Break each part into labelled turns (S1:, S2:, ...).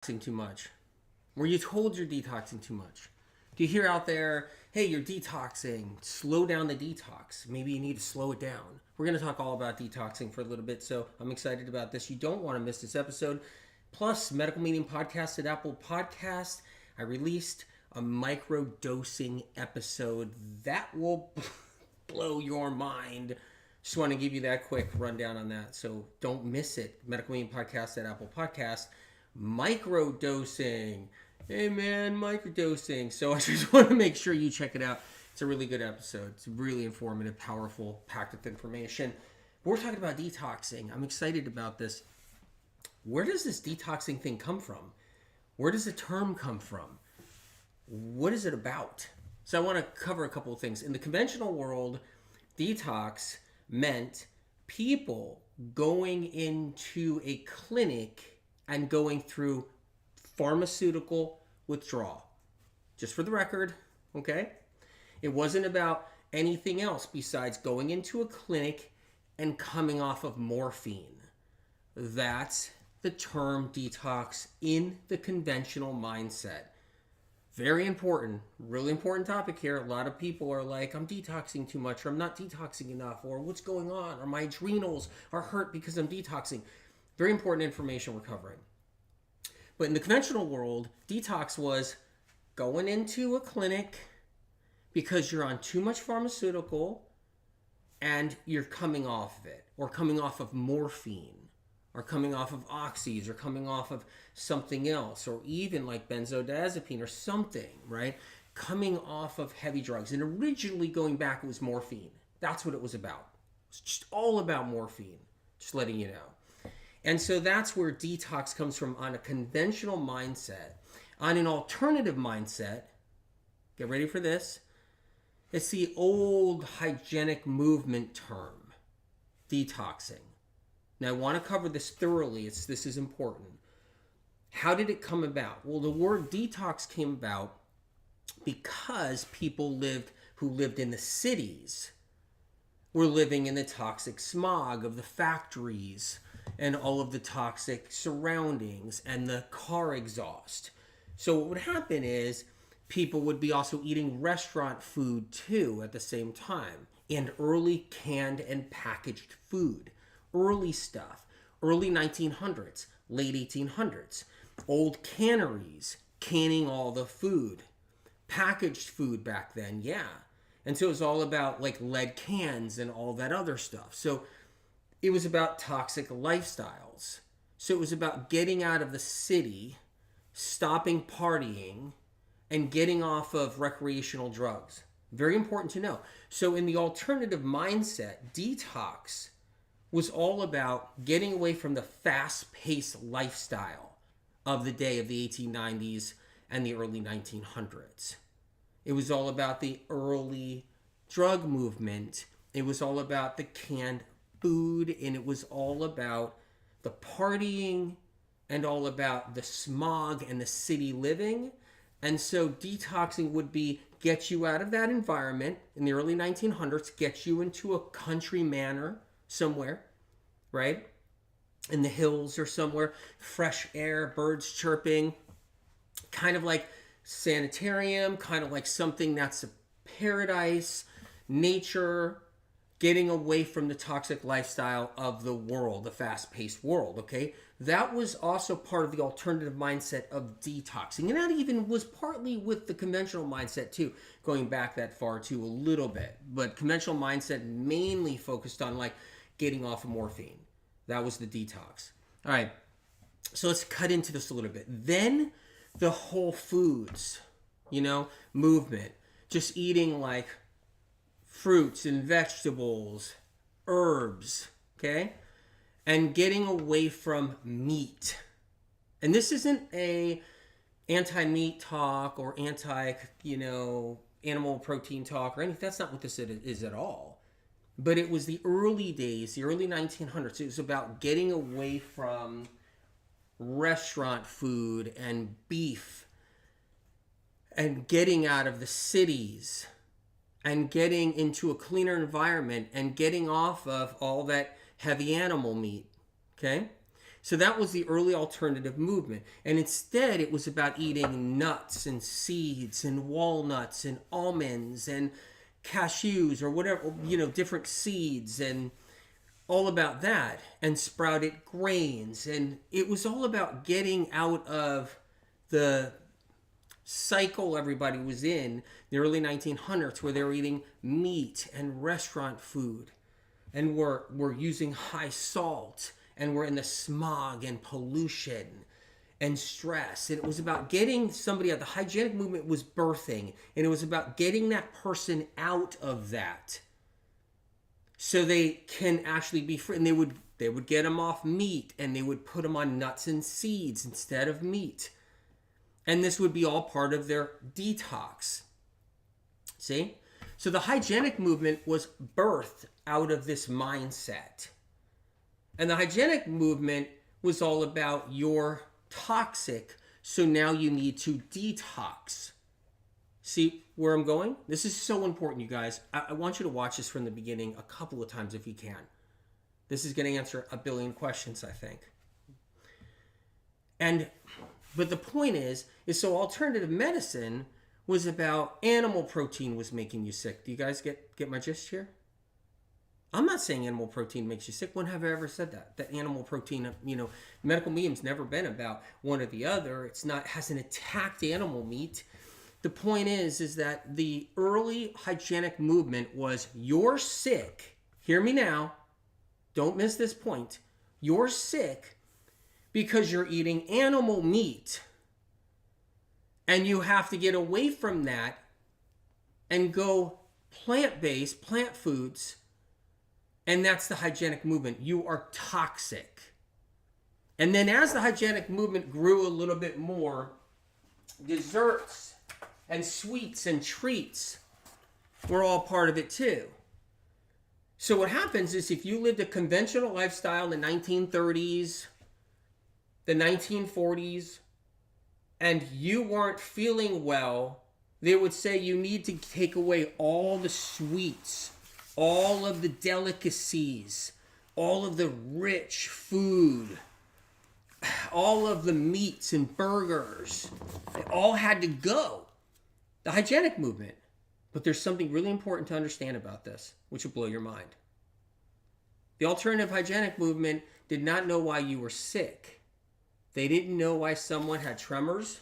S1: detoxing too much? Were you told you're detoxing too much? Do you hear out there, hey, you're detoxing, slow down the detox? Maybe you need to slow it down. We're going to talk all about detoxing for a little bit, so I'm excited about this. You don't want to miss this episode. Plus, Medical Meaning Podcast at Apple Podcast. I released a micro dosing episode that will blow your mind. Just want to give you that quick rundown on that, so don't miss it. Medical Meaning Podcast at Apple Podcast. Micro dosing. Hey man, microdosing. So I just want to make sure you check it out. It's a really good episode. It's really informative, powerful, packed with information. We're talking about detoxing. I'm excited about this. Where does this detoxing thing come from? Where does the term come from? What is it about? So I want to cover a couple of things. In the conventional world, detox meant people going into a clinic and going through pharmaceutical withdrawal. Just for the record, okay? It wasn't about anything else besides going into a clinic and coming off of morphine. That's the term detox in the conventional mindset. Very important, really important topic here. A lot of people are like, I'm detoxing too much, or I'm not detoxing enough, or what's going on, or my adrenals are hurt because I'm detoxing. Very important information we're covering. But in the conventional world, detox was going into a clinic because you're on too much pharmaceutical and you're coming off of it, or coming off of morphine, or coming off of oxys, or coming off of something else, or even like benzodiazepine or something, right? Coming off of heavy drugs. And originally going back, it was morphine. That's what it was about. It's just all about morphine, just letting you know. And so that's where detox comes from on a conventional mindset. On an alternative mindset, get ready for this, it's the old hygienic movement term, detoxing. Now, I want to cover this thoroughly. This is important. How did it come about? Well, the word detox came about because people who lived in the cities were living in the toxic smog of the factories and all of the toxic surroundings and the car exhaust. So what would happen is people would be also eating restaurant food too at the same time, and early canned and packaged food. Early stuff, early 1900s, late 1800s, old canneries canning all the food, packaged food back then, yeah. And so it was all about like lead cans and all that other stuff. So it was about toxic lifestyles. So it was about getting out of the city, stopping partying, and getting off of recreational drugs. Very important to know. So in the alternative mindset, detox was all about getting away from the fast-paced lifestyle of the day of the 1890s and the early 1900s. It was all about the early drug movement. It was all about the canned food, and it was all about the partying and all about the smog and the city living. And so detoxing would be get you out of that environment in the early 1900s, get you into a country manor somewhere, right? In the hills or somewhere, fresh air, birds chirping, kind of like sanitarium, kind of like something that's a paradise, nature, getting away from the toxic lifestyle of the world, the fast-paced world, okay? That was also part of the alternative mindset of detoxing. And that even was partly with the conventional mindset too, going back that far too a little bit. But conventional mindset mainly focused on like getting off of morphine. That was the detox. All right, so let's cut into this a little bit. Then the whole foods, movement. Just eating like fruits and vegetables, herbs, okay? And getting away from meat. And this isn't a anti-meat talk or animal protein talk or anything. That's not what this is at all. But it was the early days, the early 1900s. It was about getting away from restaurant food and beef and getting out of the cities and getting into a cleaner environment and getting off of all that heavy animal meat, okay? So that was the early alternative movement. And instead, it was about eating nuts and seeds and walnuts and almonds and cashews or whatever, different seeds, and all about that, and sprouted grains. And it was all about getting out of the cycle everybody was in the early 1900s, where they were eating meat and restaurant food, and were using high salt, and we're in the smog and pollution and stress. And it was about getting somebody out. The hygienic movement was birthing, and it was about getting that person out of that so they can actually be free. And they would get them off meat, and they would put them on nuts and seeds instead of meat. And this would be all part of their detox. See? So the hygienic movement was birthed out of this mindset. And the hygienic movement was all about you're toxic, so now you need to detox. See where I'm going? This is so important, you guys. I want you to watch this from the beginning a couple of times if you can. This is going to answer a billion questions, I think. But the point is so alternative medicine was about animal protein was making you sick. Do you guys get my gist here? I'm not saying animal protein makes you sick. When have I ever said that? That animal protein, medical medium's never been about one or the other. Hasn't attacked animal meat. The point is that the early hygienic movement was you're sick. Hear me now. Don't miss this point. You're sick because you're eating animal meat. And you have to get away from that and go plant-based, plant foods. And that's the hygienic movement. You are toxic. And then as the hygienic movement grew a little bit more, desserts and sweets and treats were all part of it too. So what happens is if you lived a conventional lifestyle in the 1930s, the 1940s, and you weren't feeling well, they would say you need to take away all the sweets, all of the delicacies, all of the rich food, all of the meats and burgers. They all had to go. The hygienic movement. But there's something really important to understand about this, which will blow your mind. The alternative hygienic movement did not know why you were sick. They didn't know why someone had tremors.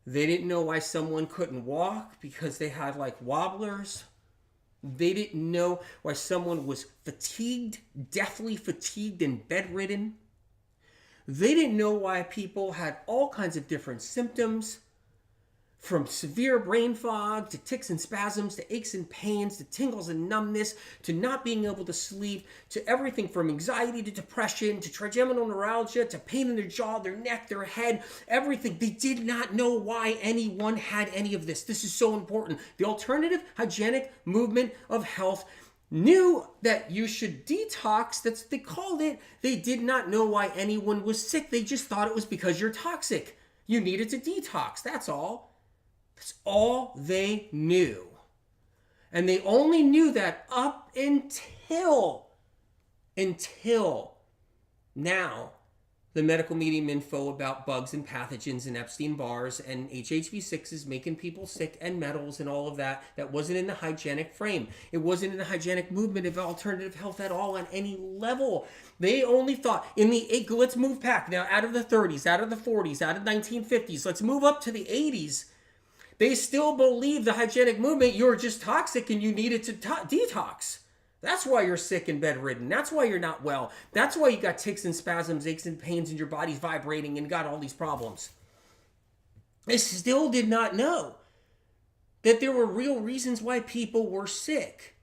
S1: They didn't know why someone couldn't walk because they had like wobblers. They didn't know why someone was fatigued, deathly fatigued and bedridden. They didn't know why people had all kinds of different symptoms, from severe brain fog to tics and spasms to aches and pains to tingles and numbness to not being able to sleep to everything from anxiety to depression to trigeminal neuralgia to pain in their jaw, their neck, their head, everything. They did not know why anyone had any of this. This is so important. The alternative hygienic movement of health knew that you should detox. That's what they called it. They did not know why anyone was sick. They just thought it was because you're toxic. You needed to detox. That's all. That's all they knew. And they only knew that up until now, the medical medium info about bugs and pathogens and Epstein bars and HHV6s making people sick and metals and all of that, that wasn't in the hygienic frame. It wasn't in the hygienic movement of alternative health at all on any level. They only thought let's move back now out of the 30s, out of the 40s, out of the 1950s. Let's move up to the 80s. They still believe the hygienic movement, you're just toxic and you needed to detox. That's why you're sick and bedridden. That's why you're not well. That's why you got tics and spasms, aches and pains, and your body's vibrating and got all these problems. They still did not know that there were real reasons why people were sick.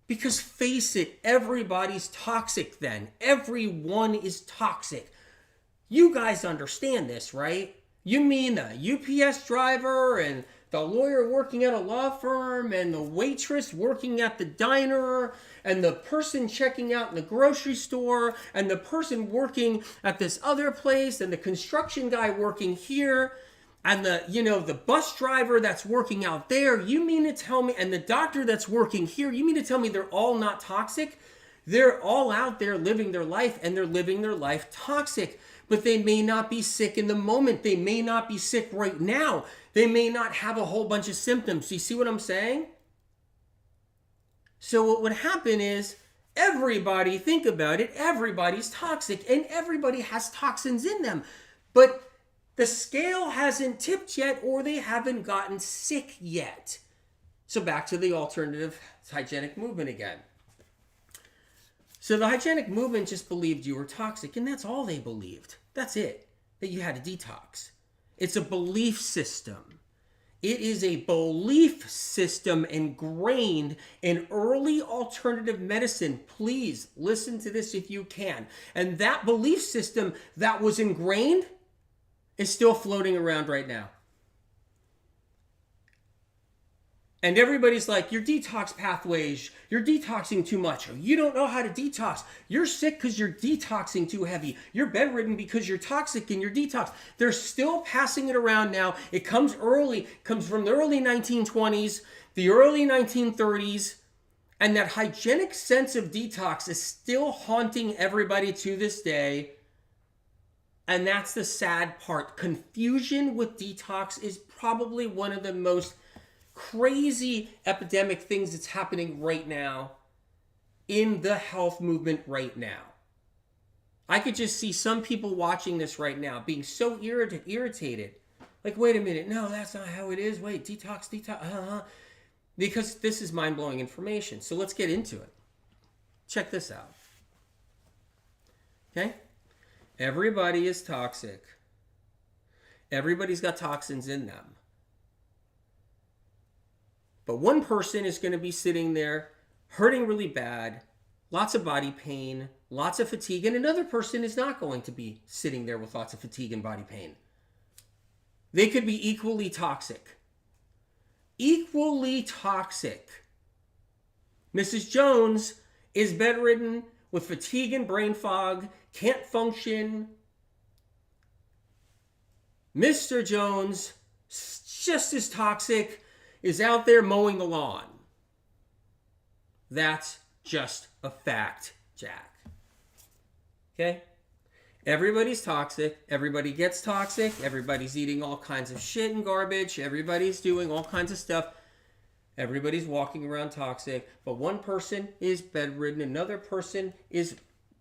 S1: Because face it, everybody's toxic then. Everyone is toxic. You guys understand this, right? You mean the UPS driver and the lawyer working at a law firm and the waitress working at the diner and the person checking out in the grocery store and the person working at this other place and the construction guy working here and the bus driver that's working out there. You mean to tell me, and the doctor that's working here, you mean to tell me they're all not toxic? They're all out there living their life, and they're living their life toxic. But they may not be sick in the moment. They may not be sick right now. They may not have a whole bunch of symptoms. Do you see what I'm saying? So what would happen is everybody, think about it, everybody's toxic and everybody has toxins in them. But the scale hasn't tipped yet, or they haven't gotten sick yet. So back to the alternative hygienic movement again. So the hygienic movement just believed you were toxic, and that's all they believed. That's it, that you had a detox. It's a belief system. It is a belief system ingrained in early alternative medicine. Please listen to this if you can. And that belief system that was ingrained is still floating around right now. And everybody's like, your detox pathways, you're detoxing too much. Or you don't know how to detox. You're sick because you're detoxing too heavy. You're bedridden because you're toxic in your detox. They're still passing it around now. It comes early, comes from the early 1920s, the early 1930s. And that hygienic sense of detox is still haunting everybody to this day. And that's the sad part. Confusion with detox is probably one of the most crazy epidemic things that's happening right now in the health movement right now. I could just see some people watching this right now being so irritated. Like, wait a minute, no, that's not how it is. Wait, detox. Because this is mind-blowing information. So let's get into it. Check this out. Okay? Everybody is toxic. Everybody's got toxins in them. But one person is going to be sitting there hurting really bad, lots of body pain, lots of fatigue, and another person is not going to be sitting there with lots of fatigue and body pain. They could be equally toxic. Equally toxic. Mrs. Jones is bedridden with fatigue and brain fog, can't function. Mr. Jones, just as toxic, is out there mowing the lawn. That's just a fact, Jack. Okay? Everybody's toxic. Everybody gets toxic. Everybody's eating all kinds of shit and garbage. Everybody's doing all kinds of stuff. Everybody's walking around toxic. But one person is bedridden. Another person is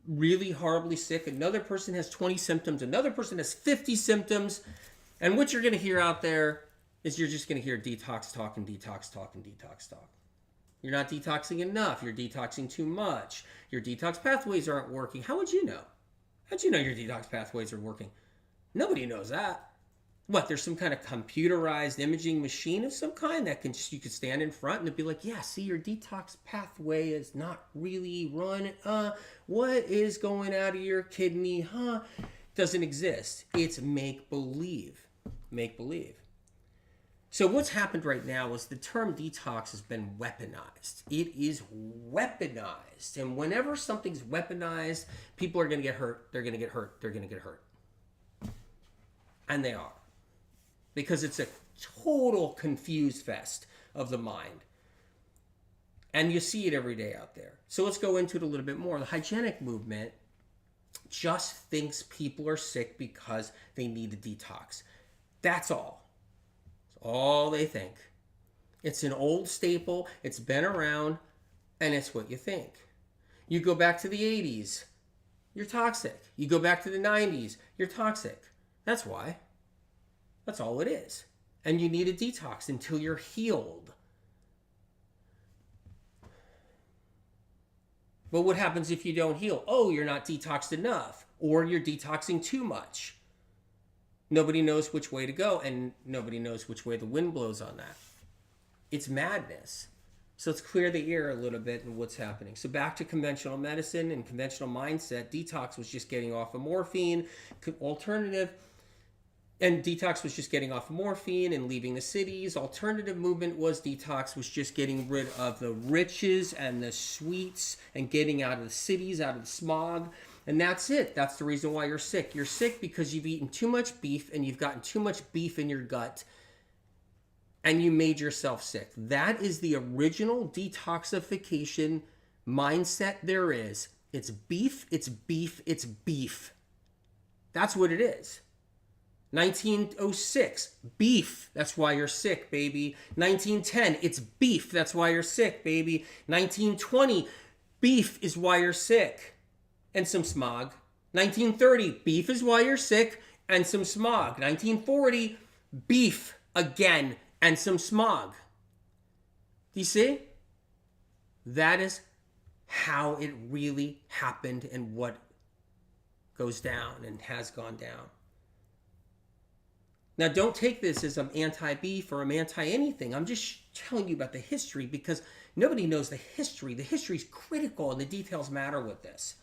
S1: really horribly sick. Another person has 20 symptoms. Another person has 50 symptoms. And what you're going to hear out there is you're just going to hear detox talk and detox talk and detox talk. You're not detoxing enough. You're detoxing too much. Your detox pathways aren't working. How would you know? How'd you know your detox pathways are working? Nobody knows that. What, there's some kind of computerized imaging machine of some kind that can just, you could stand in front and it'd be like, yeah, see, your detox pathway is not really run. What is going out of your kidney? Doesn't exist. It's make-believe. Make-believe. So what's happened right now is the term detox has been weaponized. It is weaponized. And whenever something's weaponized, people are going to get hurt. They're going to get hurt. They're going to get hurt. And they are. Because it's a total confused fest of the mind. And you see it every day out there. So let's go into it a little bit more. The hygienic movement just thinks people are sick because they need a detox. That's all. All they think. It's an old staple. It's been around, and it's what you think. You go back to the 80s, you're toxic. You go back to the 90s, you're toxic. That's why. That's all it is. And you need a detox until you're healed. But what happens if you don't heal? Oh, you're not detoxed enough, or you're detoxing too much. Nobody knows which way to go, and nobody knows which way the wind blows on that. It's madness. So let's clear the air a little bit and what's happening. So back to conventional medicine and conventional mindset. Detox was just getting off of morphine. Alternative, and detox was just getting off of morphine and leaving the cities. Alternative movement was detox was just getting rid of the riches and the sweets and getting out of the cities, out of the smog. And that's it. That's the reason why you're sick. You're sick because you've eaten too much beef and you've gotten too much beef in your gut and you made yourself sick. That is the original detoxification mindset there is. It's beef, it's beef, it's beef. That's what it is. 1906, beef, that's why you're sick, baby. 1910, it's beef, that's why you're sick, baby. 1920, beef is why you're sick, and some smog. 1930, beef is why you're sick, and some smog. 1940, beef again, and some smog. Do you see? That is how it really happened and what goes down and has gone down. Now, don't take this as I'm anti-beef or I'm anti-anything. I'm just telling you about the history because nobody knows the history. The history is critical and the details matter with this.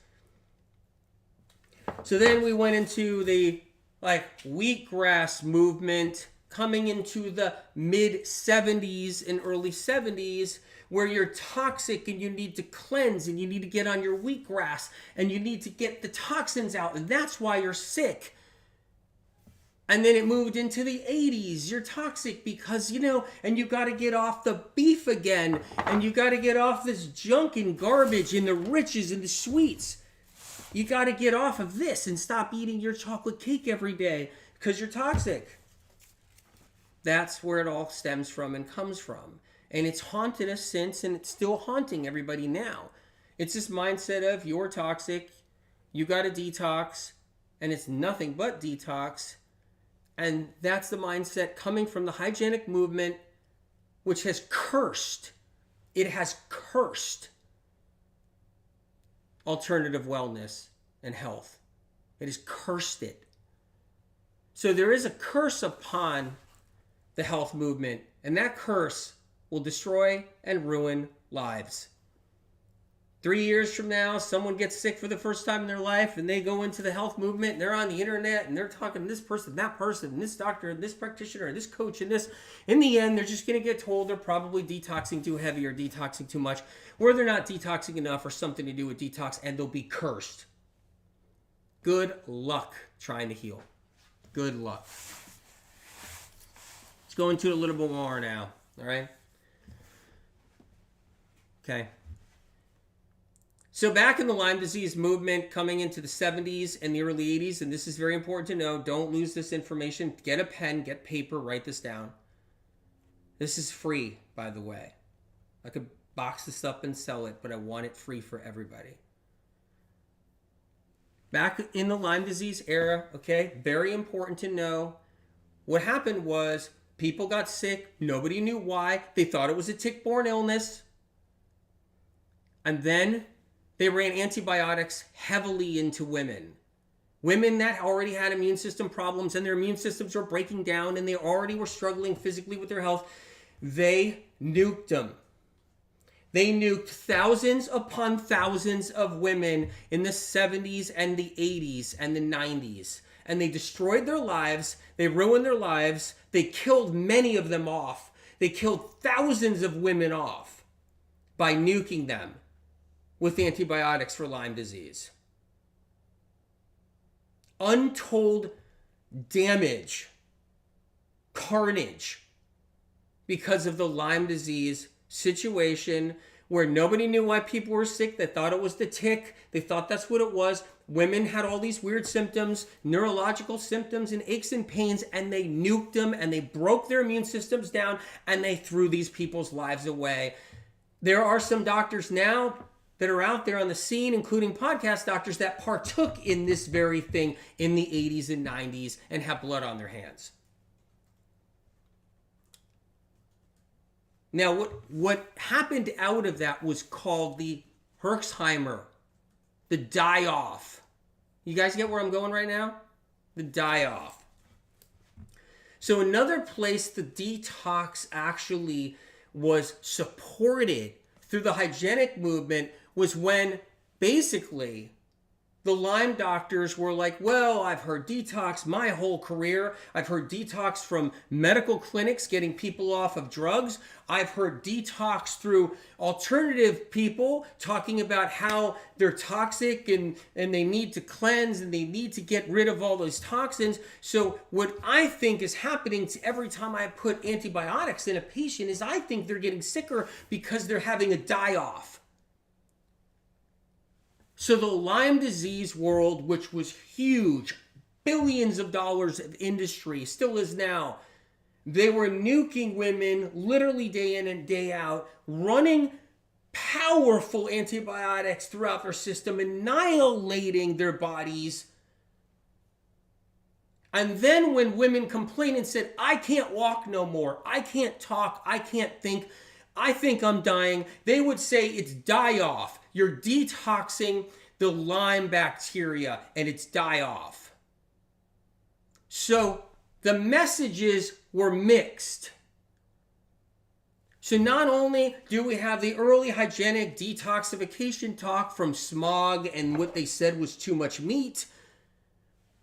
S1: So then we went into the wheatgrass movement coming into the mid-70s and early 70s where you're toxic and you need to cleanse and you need to get on your wheatgrass and you need to get the toxins out and that's why you're sick. And then it moved into the 80s. You're toxic because, and you got to get off the beef again. And you got to get off this junk and garbage and the riches and the sweets. You got to get off of this and stop eating your chocolate cake every day because you're toxic. That's where it all stems from and comes from. And it's haunted us since, and it's still haunting everybody now. It's this mindset of you're toxic, you got to detox, and it's nothing but detox. And that's the mindset coming from the hygienic movement, which has cursed. It has cursed alternative wellness and health. It has cursed it. So there is a curse upon the health movement, and that curse will destroy and ruin lives. 3 years from now, someone gets sick for the first time in their life and they go into the health movement and they're on the internet and they're talking to this person, that person, and this doctor, and this practitioner, and this coach, and this. In the end, they're just going to get told they're probably detoxing too heavy or detoxing too much, or they're not detoxing enough or something to do with detox, and they'll be cursed. Good luck trying to heal. Good luck. Let's go into a little bit more now, all right? Okay. So back in the Lyme disease movement coming into the 70s and the early 80s, and this is very important to know, don't lose this information. Get a pen, get paper, write this down. This is free, by the way. I could box this up and sell it, but I want it free for everybody. Back in the Lyme disease era, okay, very important to know, what happened was people got sick. Nobody knew why. They thought it was a tick-borne illness. And then they ran antibiotics heavily into women. Women that already had immune system problems and their immune systems were breaking down and they already were struggling physically with their health. They nuked them. They nuked thousands upon thousands of women in the 70s and the 80s and the 90s. And they destroyed their lives. They ruined their lives. They killed many of them off. They killed thousands of women off by nuking them with antibiotics for Lyme disease. Untold damage, carnage, because of the Lyme disease situation where nobody knew why people were sick. They thought it was the tick. They thought that's what it was. Women had all these weird symptoms, neurological symptoms and aches and pains, and they nuked them and they broke their immune systems down and they threw these people's lives away. There are some doctors now that are out there on the scene, including podcast doctors, that partook in this very thing in the 80s and 90s and have blood on their hands. Now, what happened out of that was called the Herxheimer, the die-off. You guys get where I'm going right now? The die-off. So another place the detox actually was supported through the hygienic movement was when basically the Lyme doctors were like, well, I've heard detox my whole career. I've heard detox from medical clinics getting people off of drugs. I've heard detox through alternative people talking about how they're toxic and they need to cleanse and they need to get rid of all those toxins. So what I think is happening to every time I put antibiotics in a patient is I think they're getting sicker because they're having a die-off. So the Lyme disease world, which was huge, billions of dollars of industry, still is now, they were nuking women literally day in and day out, running powerful antibiotics throughout their system, annihilating their bodies. And then when women complained and said, I can't walk no more, I can't talk, I can't think, I think I'm dying, they would say it's die off. You're detoxing the Lyme bacteria and it's die off. So the messages were mixed. So not only do we have the early hygienic detoxification talk from smog and what they said was too much meat,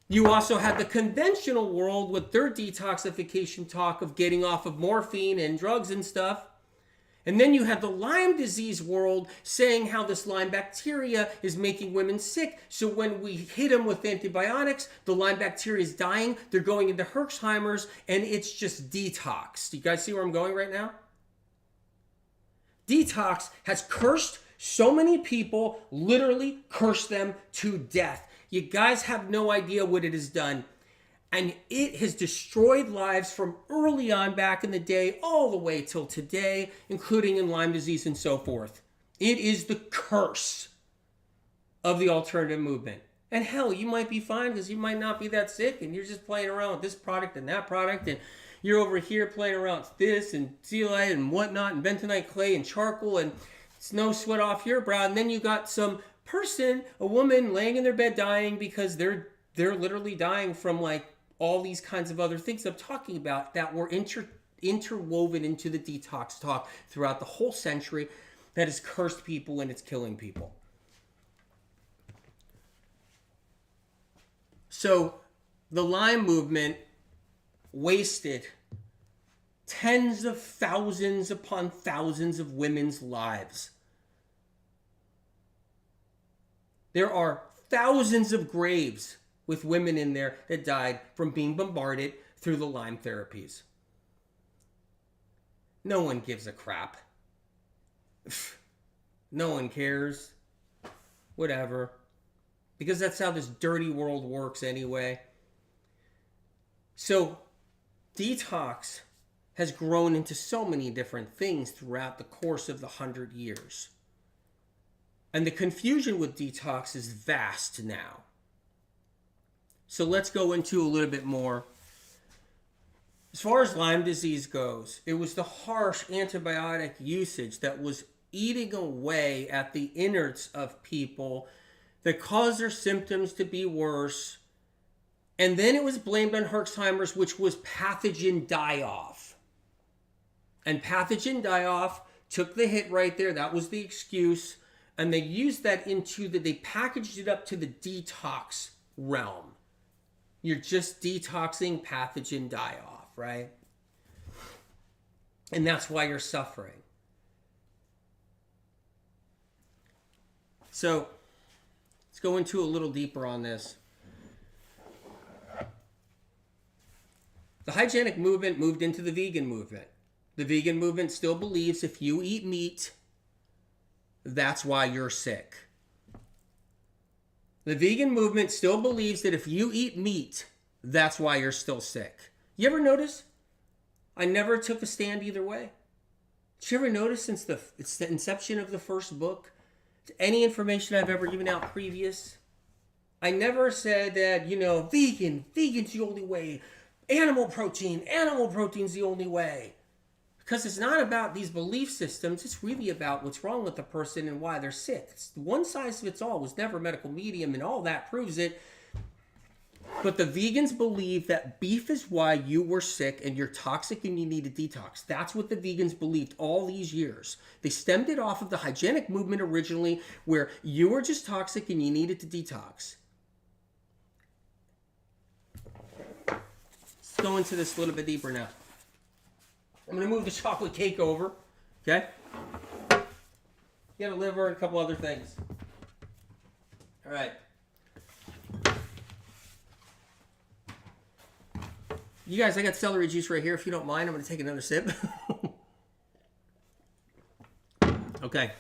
S1: you also had the conventional world with their detoxification talk of getting off of morphine and drugs and stuff. And then you have the Lyme disease world saying how this Lyme bacteria is making women sick. So when we hit them with antibiotics, the Lyme bacteria is dying. They're going into Herxheimer's and it's just detox. Do you guys see where I'm going right now? Detox has cursed so many people, literally cursed them to death. You guys have no idea what it has done. And it has destroyed lives from early on back in the day all the way till today, including in Lyme disease and so forth. It is the curse of the alternative movement. And hell, you might be fine because you might not be that sick and you're just playing around with this product and that product and you're over here playing around with this and zeolite and whatnot and bentonite clay and charcoal and it's no sweat off your brow. And then you got some person, a woman laying in their bed dying because they're literally dying from like all these kinds of other things I'm talking about that were interwoven into the detox talk throughout the whole century that has cursed people and it's killing people. So the Lyme movement wasted tens of thousands upon thousands of women's lives. There are thousands of graves with women in there that died from being bombarded through the Lyme therapies. No one gives a crap. No one cares. Whatever. Because that's how this dirty world works anyway. So, detox has grown into so many different things throughout the course of the 100 years. And the confusion with detox is vast now. So let's go into a little bit more. As far as Lyme disease goes, it was the harsh antibiotic usage that was eating away at the innards of people that caused their symptoms to be worse. And then it was blamed on Herxheimer's, which was pathogen die-off. And pathogen die-off took the hit right there. That was the excuse. And they used that they packaged it up to the detox realm. You're just detoxing pathogen die-off, right? And that's why you're suffering. So, let's go into a little deeper on this. The hygienic movement moved into the vegan movement. The vegan movement still believes if you eat meat, that's why you're sick. The vegan movement still believes that if you eat meat, that's why you're still sick. You ever notice? I never took a stand either way. Did you ever notice since the inception of the first book, any information I've ever given out previous, I never said that, vegan's the only way. Animal protein's the only way. Because it's not about these belief systems. It's really about what's wrong with the person and why they're sick. It's one size fits all. It was never a medical medium, and all that proves it. But the vegans believe that beef is why you were sick and you're toxic and you need a detox. That's what the vegans believed all these years. They stemmed it off of the hygienic movement originally, where you were just toxic and you needed to detox. Let's go into this a little bit deeper now. I'm going to move the chocolate cake over, okay? Get a liver and a couple other things. All right. You guys, I got celery juice right here. If you don't mind, I'm going to take another sip. Okay.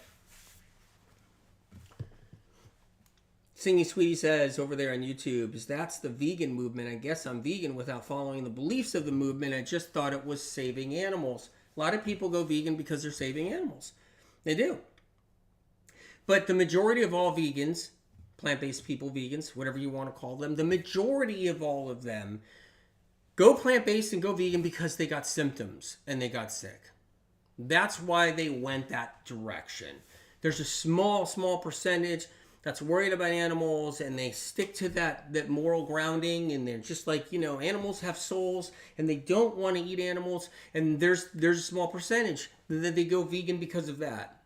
S1: Singy Sweetie says over there on YouTube, is that's the vegan movement. I guess I'm vegan without following the beliefs of the movement. I just thought it was saving animals. A lot of people go vegan because they're saving animals. They do. But the majority of all vegans, plant-based people, vegans, whatever you want to call them, the majority of all of them go plant-based and go vegan because they got symptoms and they got sick. That's why they went that direction. There's a small percentage that's worried about animals and they stick to that moral grounding, and they're just like, animals have souls and they don't want to eat animals, and there's a small percentage that they go vegan because of that.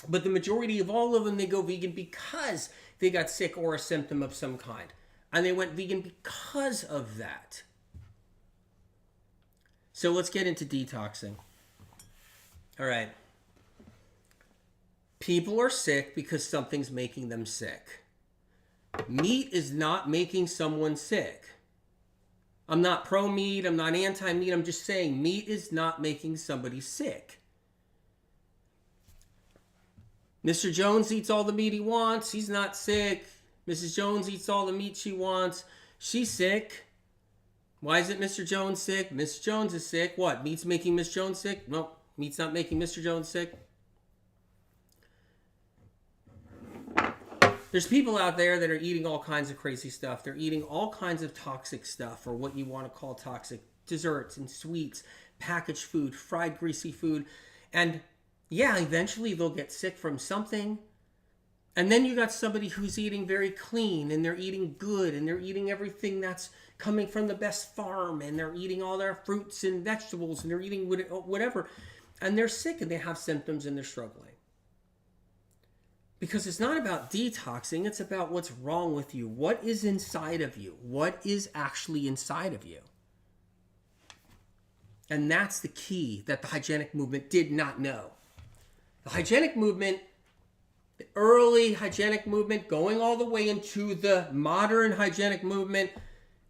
S1: But the majority of all of them, they go vegan because they got sick or a symptom of some kind. And they went vegan because of that. So let's get into detoxing. All right. People are sick because something's making them sick. Meat is not making someone sick. I'm not pro-meat. I'm not anti-meat. I'm just saying meat is not making somebody sick. Mr. Jones eats all the meat he wants. He's not sick. Mrs. Jones eats all the meat she wants. She's sick. Why isn't Mr. Jones sick? Mr. Jones is sick. What? Meat's making Miss Jones sick? No, meat's not making Mr. Jones sick. There's people out there that are eating all kinds of crazy stuff. They're eating all kinds of toxic stuff, or what you want to call toxic, desserts and sweets, packaged food, fried greasy food. And yeah, eventually they'll get sick from something. And then you got somebody who's eating very clean, and they're eating good, and they're eating everything that's coming from the best farm, and they're eating all their fruits and vegetables, and they're eating whatever. And they're sick and they have symptoms and they're struggling. Because it's not about detoxing, it's about what's wrong with you. What is inside of you? What is actually inside of you? And that's the key that the hygienic movement did not know. The hygienic movement, the early hygienic movement, going all the way into the modern hygienic movement,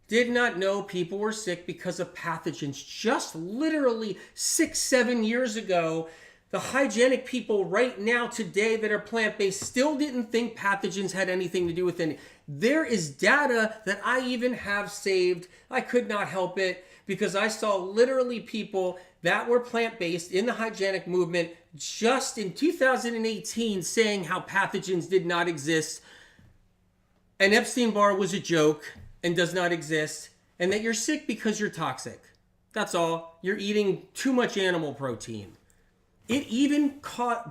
S1: did not know people were sick because of pathogens. Just literally 6-7 years ago, the hygienic people right now today that are plant-based still didn't think pathogens had anything to do with it. There is data that I even have saved. I could not help it because I saw literally people that were plant-based in the hygienic movement just in 2018 saying how pathogens did not exist, and Epstein-Barr was a joke and does not exist, and that you're sick because you're toxic. That's all. You're eating too much animal protein. It even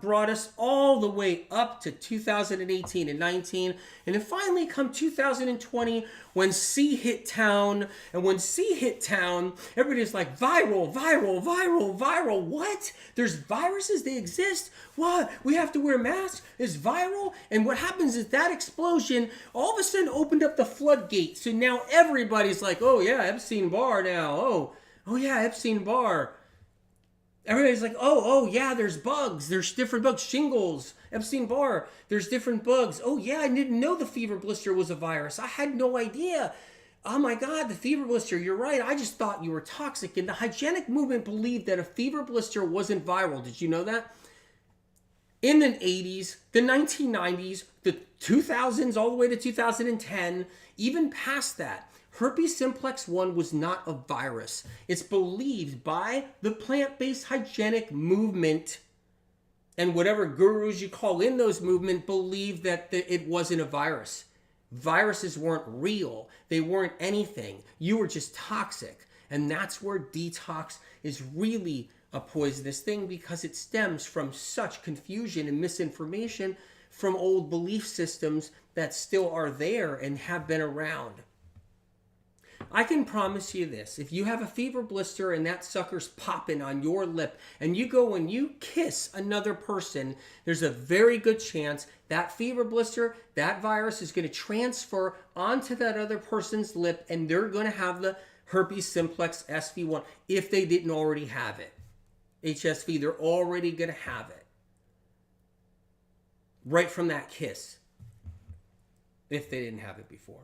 S1: brought us all the way up to 2018 and 19. And then finally come 2020 when C hit town. And when C hit town, everybody's like, viral. What? There's viruses? They exist? What? We have to wear masks? It's viral? And what happens is that explosion all of a sudden opened up the floodgates. So now everybody's like, oh yeah, Epstein-Barr now. Oh yeah, Epstein-Barr. Everybody's like, oh yeah, there's bugs. There's different bugs. Shingles, Epstein-Barr, there's different bugs. Oh yeah, I didn't know the fever blister was a virus. I had no idea. Oh my God, the fever blister, you're right. I just thought you were toxic. And the hygienic movement believed that a fever blister wasn't viral. Did you know that? In the 80s, the 1990s, the 2000s, all the way to 2010, even past that, herpes simplex 1 was not a virus. It's believed by the plant-based hygienic movement, and whatever gurus you call in those movement believe that it wasn't a virus. Viruses weren't real. They weren't anything. You were just toxic. And that's where detox is really a poisonous thing, because it stems from such confusion and misinformation from old belief systems that still are there and have been around. I can promise you this. If you have a fever blister and that sucker's popping on your lip, and you go and you kiss another person, there's a very good chance that fever blister, that virus is going to transfer onto that other person's lip, and they're going to have the herpes simplex SV1 if they didn't already have it. HSV, they're already going to have it. Right from that kiss. If they didn't have it before.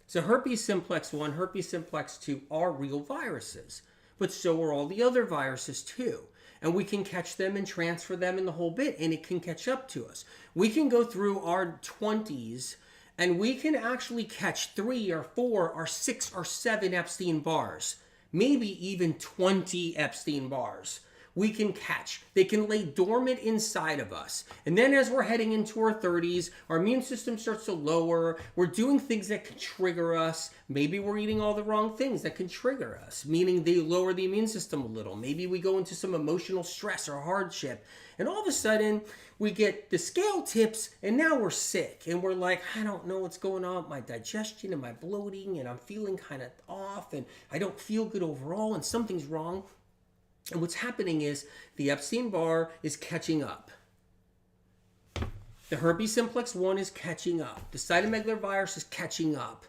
S1: So herpes simplex 1, herpes simplex 2 are real viruses. but so are all the other viruses too. And we can catch them and transfer them in the whole bit, and it can catch up to us. We can go through our 20s and we can actually catch 3 or 4 or 6 or 7 Epstein-Barrs, maybe even 20 Epstein-Barrs. We can catch. They can lay dormant inside of us. And then as we're heading into our 30s, our immune system starts to lower. We're doing things that can trigger us. Maybe we're eating all the wrong things that can trigger us, meaning they lower the immune system a little. Maybe we go into some emotional stress or hardship. And all of a sudden, we get the scale tips, and now we're sick. And we're like, I don't know what's going on with my digestion and my bloating, and I'm feeling kind of off, and I don't feel good overall, and something's wrong. And what's happening is the Epstein-Barr is catching up. The herpes simplex 1 is catching up. The cytomegalovirus is catching up.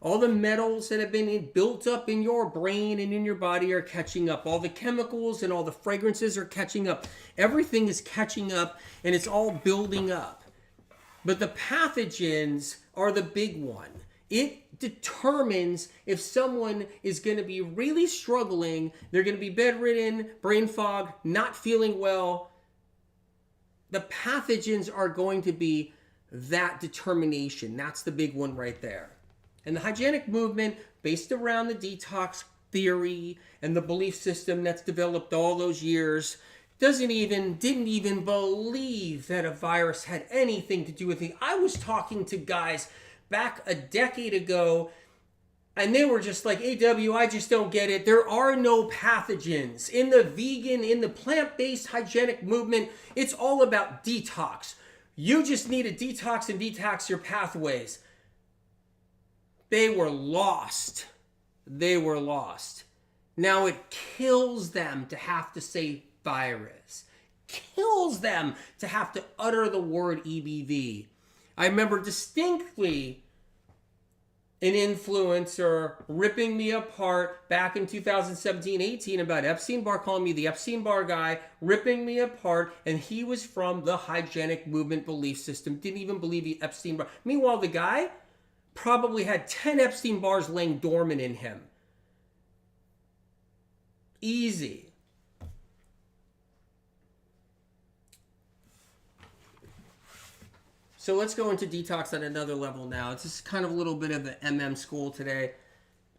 S1: All the metals that have been built up in your brain and in your body are catching up. All the chemicals and all the fragrances are catching up. Everything is catching up, and it's all building up. But the pathogens are the big one. It determines if someone is going to be really struggling, they're going to be bedridden, brain fog, not feeling well. The pathogens are going to be that determination. That's the big one right there. And the hygienic movement, based around the detox theory and the belief system that's developed all those years, didn't even believe that a virus had anything to do with it. I was talking to guys back a decade ago, and they were just like, AW, I just don't get it. There are no pathogens. In the vegan, in the plant-based hygienic movement, it's all about detox. You just need a detox and detox your pathways. They were lost. They were lost. Now it kills them to have to say virus. Kills them to have to utter the word EBV. I remember distinctly an influencer ripping me apart back in 2017-18 about Epstein-Barr, calling me the Epstein-Barr guy, ripping me apart, and he was from the hygienic movement belief system, didn't even believe he Epstein-Barr. Meanwhile, the guy probably had 10 Epstein-Barrs laying dormant in him. Easy. So let's go into detox at another level now. It's just kind of a little bit of the school today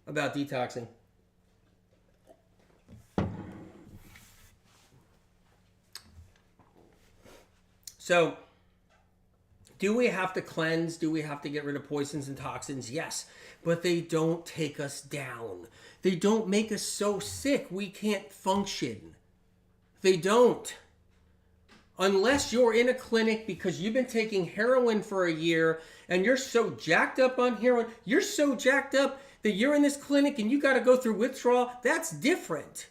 S1: about detoxing. So, do we have to cleanse? Do we have to get rid of poisons and toxins? Yes, but they don't take us down. They don't make us so sick we can't function. They don't. Unless you're in a clinic because you've been taking heroin for a year and you're so jacked up on heroin, you're so jacked up that you're in this clinic and you got to go through withdrawal, that's different.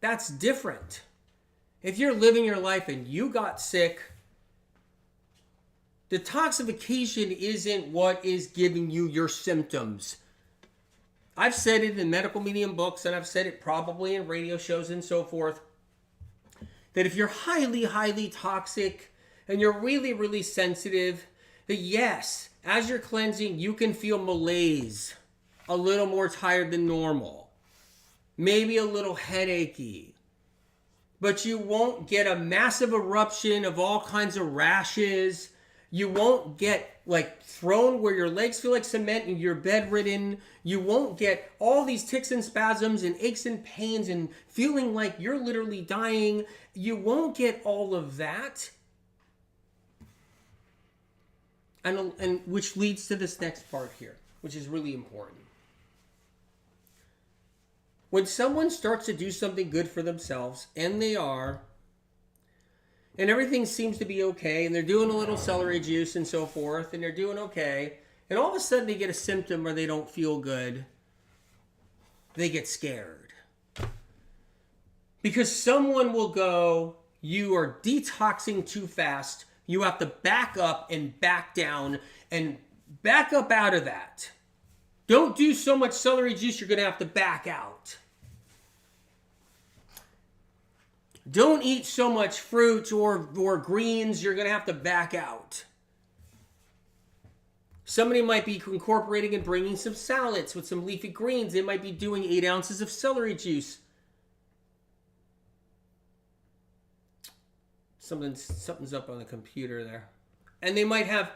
S1: That's different. If you're living your life and you got sick, detoxification isn't what is giving you your symptoms. I've said it in medical medium books, and I've said it probably in radio shows and so forth, that if you're highly, highly toxic and you're really, really sensitive, that yes, as you're cleansing, you can feel malaise, a little more tired than normal, maybe a little headachy, but you won't get a massive eruption of all kinds of rashes. You won't get thrown where your legs feel like cement and you're bedridden. You won't get all these tics and spasms and aches and pains and feeling like you're literally dying. You won't get all of that. And which leads to this next part here, which is really important. When someone starts to do something good for themselves, and they are, and everything seems to be okay, and they're doing a little celery juice and so forth, and they're doing okay, and all of a sudden they get a symptom or they don't feel good, they get scared. Because someone will go, you are detoxing too fast, you have to back up and back down and back up out of that. Don't do so much celery juice, you're going to have to back out. Don't eat so much fruit or greens, you're going to have to back out. Somebody might be incorporating and bringing some salads with some leafy greens. They might be doing 8 ounces of celery juice. Something's up on the computer there. And they might have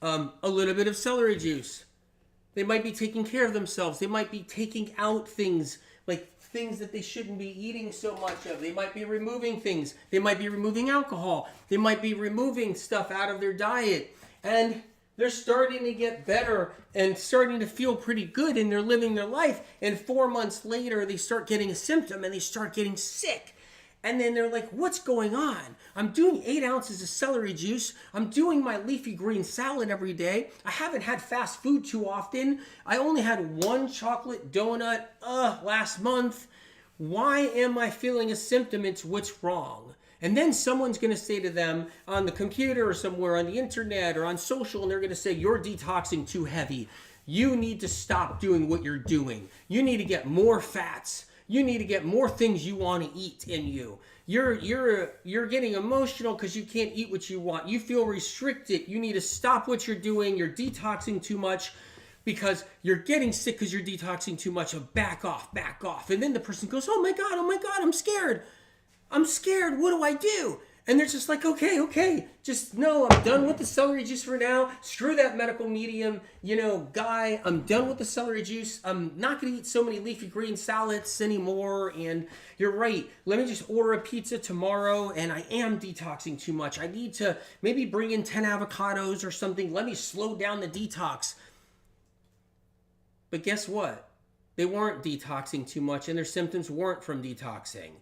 S1: a little bit of celery juice. They might be taking care of themselves. They might be taking out things, like things that they shouldn't be eating so much of. They might be removing things. They might be removing alcohol. They might be removing stuff out of their diet. And they're starting to get better and starting to feel pretty good, and they're living their life. And 4 months later, they start getting a symptom and they start getting sick. And then they're like, what's going on? I'm doing 8 ounces of celery juice. I'm doing my leafy green salad every day. I haven't had fast food too often. I only had 1 chocolate donut last month. Why am I feeling a symptom? It's what's wrong. And then someone's going to say to them on the computer or somewhere on the internet or on social, and they're going to say, you're detoxing too heavy. You need to stop doing what you're doing. You need to get more fats. You need to get more things you want to eat in you. You're getting emotional because you can't eat what you want. You feel restricted. You need to stop what you're doing. You're detoxing too much because you're getting sick because you're detoxing too much. So back off, back off. And then the person goes, oh my God, I'm scared. I'm scared. What do I do? And they're just like, okay. Just no, I'm done with the celery juice for now. Screw that medical medium, guy. I'm done with the celery juice. I'm not going to eat so many leafy green salads anymore. And you're right. Let me just order a pizza tomorrow. And I am detoxing too much. I need to maybe bring in 10 avocados or something. Let me slow down the detox. But guess what? They weren't detoxing too much, and their symptoms weren't from detoxing.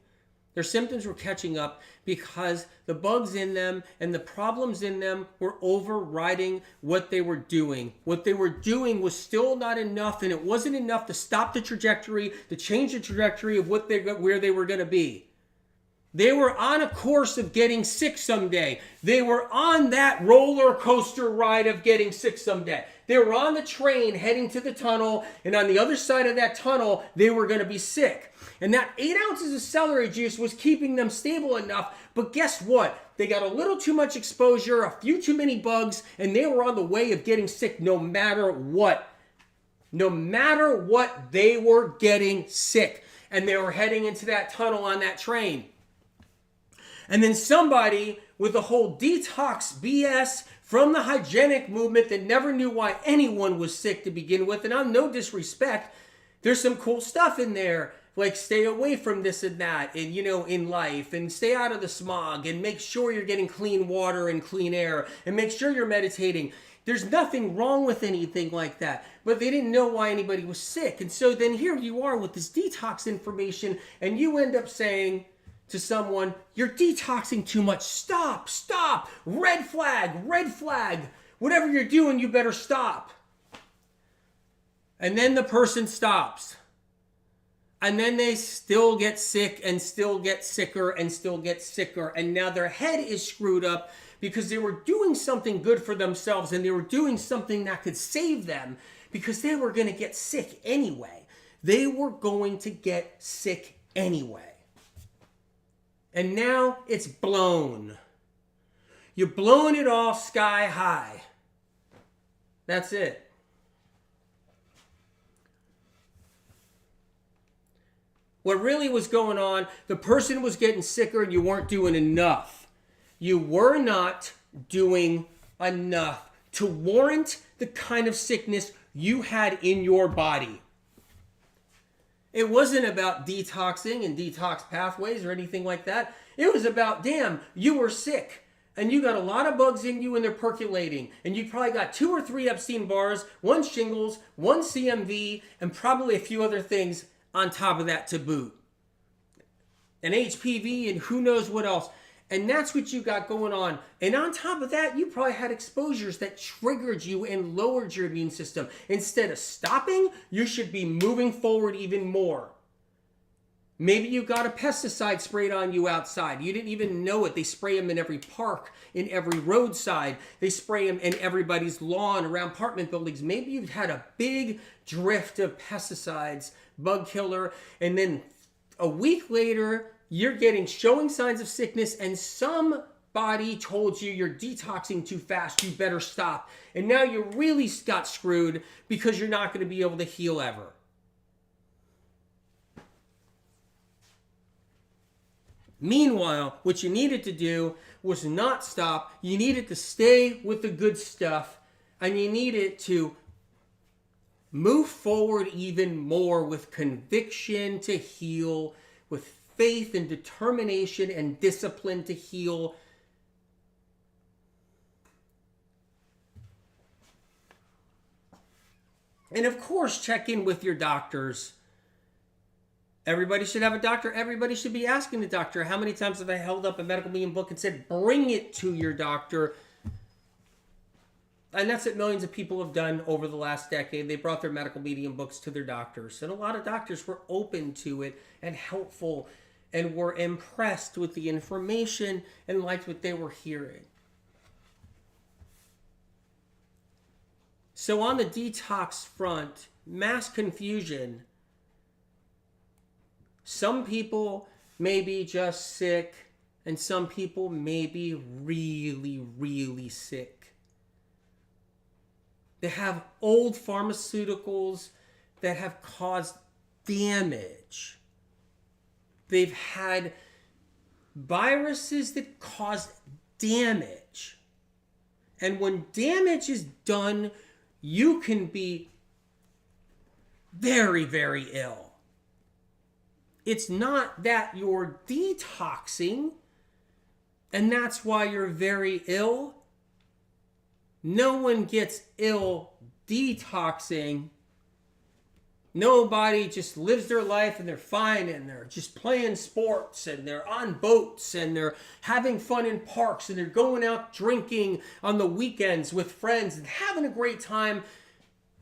S1: Their symptoms were catching up because the bugs in them and the problems in them were overriding what they were doing. What they were doing was still not enough, and it wasn't enough to stop the trajectory, to change the trajectory of where they were going to be. They were on a course of getting sick someday. They were on that roller coaster ride of getting sick someday. They were on the train heading to the tunnel, and on the other side of that tunnel, they were going to be sick. And that 8 ounces of celery juice was keeping them stable enough. But guess what? They got a little too much exposure, a few too many bugs, and they were on the way of getting sick no matter what. No matter what, they were getting sick. And they were heading into that tunnel on that train. And then somebody with the whole detox BS from the hygienic movement that never knew why anyone was sick to begin with. And on no disrespect, there's some cool stuff in there. Like stay away from this and that and, in life, and stay out of the smog, and make sure you're getting clean water and clean air, and make sure you're meditating. There's nothing wrong with anything like that. But they didn't know why anybody was sick. And so then here you are with this detox information, and you end up saying to someone, you're detoxing too much. Stop. Red flag. Whatever you're doing, you better stop. And then the person stops. And then they still get sick and still get sicker and still get sicker. And now their head is screwed up because they were doing something good for themselves, and they were doing something that could save them because they were going to get sick anyway. They were going to get sick anyway. And now it's blown. You're blowing it all sky high. That's it. What really was going on, the person was getting sicker and you weren't doing enough. You were not doing enough to warrant the kind of sickness you had in your body. It wasn't about detoxing and detox pathways or anything like that. It was about, damn, you were sick. And you got a lot of bugs in you and they're percolating. And you probably got 2 or 3 Epstein-Barrs, 1 shingles, 1 CMV, and probably a few other things on top of that to boot. And HPV and who knows what else. And that's what you got going on. And on top of that, you probably had exposures that triggered you and lowered your immune system. Instead of stopping, you should be moving forward even more. Maybe you got a pesticide sprayed on you outside. You didn't even know it. They spray them in every park, in every roadside. They spray them in everybody's lawn, around apartment buildings. Maybe you've had a big drift of pesticides, bug killer, and then a week later, you're showing signs of sickness, and some body told you you're detoxing too fast, you better stop. And now you really got screwed because you're not going to be able to heal ever. Meanwhile, what you needed to do was not stop. You needed to stay with the good stuff, and you needed to move forward even more with conviction to heal, with faith and determination and discipline to heal. And of course, check in with your doctors. Everybody should have a doctor. Everybody should be asking the doctor. How many times have I held up a medical medium book and said, bring it to your doctor? And that's what millions of people have done over the last decade. They brought their medical medium books to their doctors. And a lot of doctors were open to it and helpful and were impressed with the information and liked what they were hearing. So on the detox front, mass confusion. Some people may be just sick, and some people may be really, really sick. They have old pharmaceuticals that have caused damage. They've had viruses that caused damage. And when damage is done, you can be very, very ill. It's not that you're detoxing, and that's why you're very ill. No one gets ill detoxing. Nobody just lives their life and they're fine and they're just playing sports and they're on boats and they're having fun in parks and they're going out drinking on the weekends with friends and having a great time.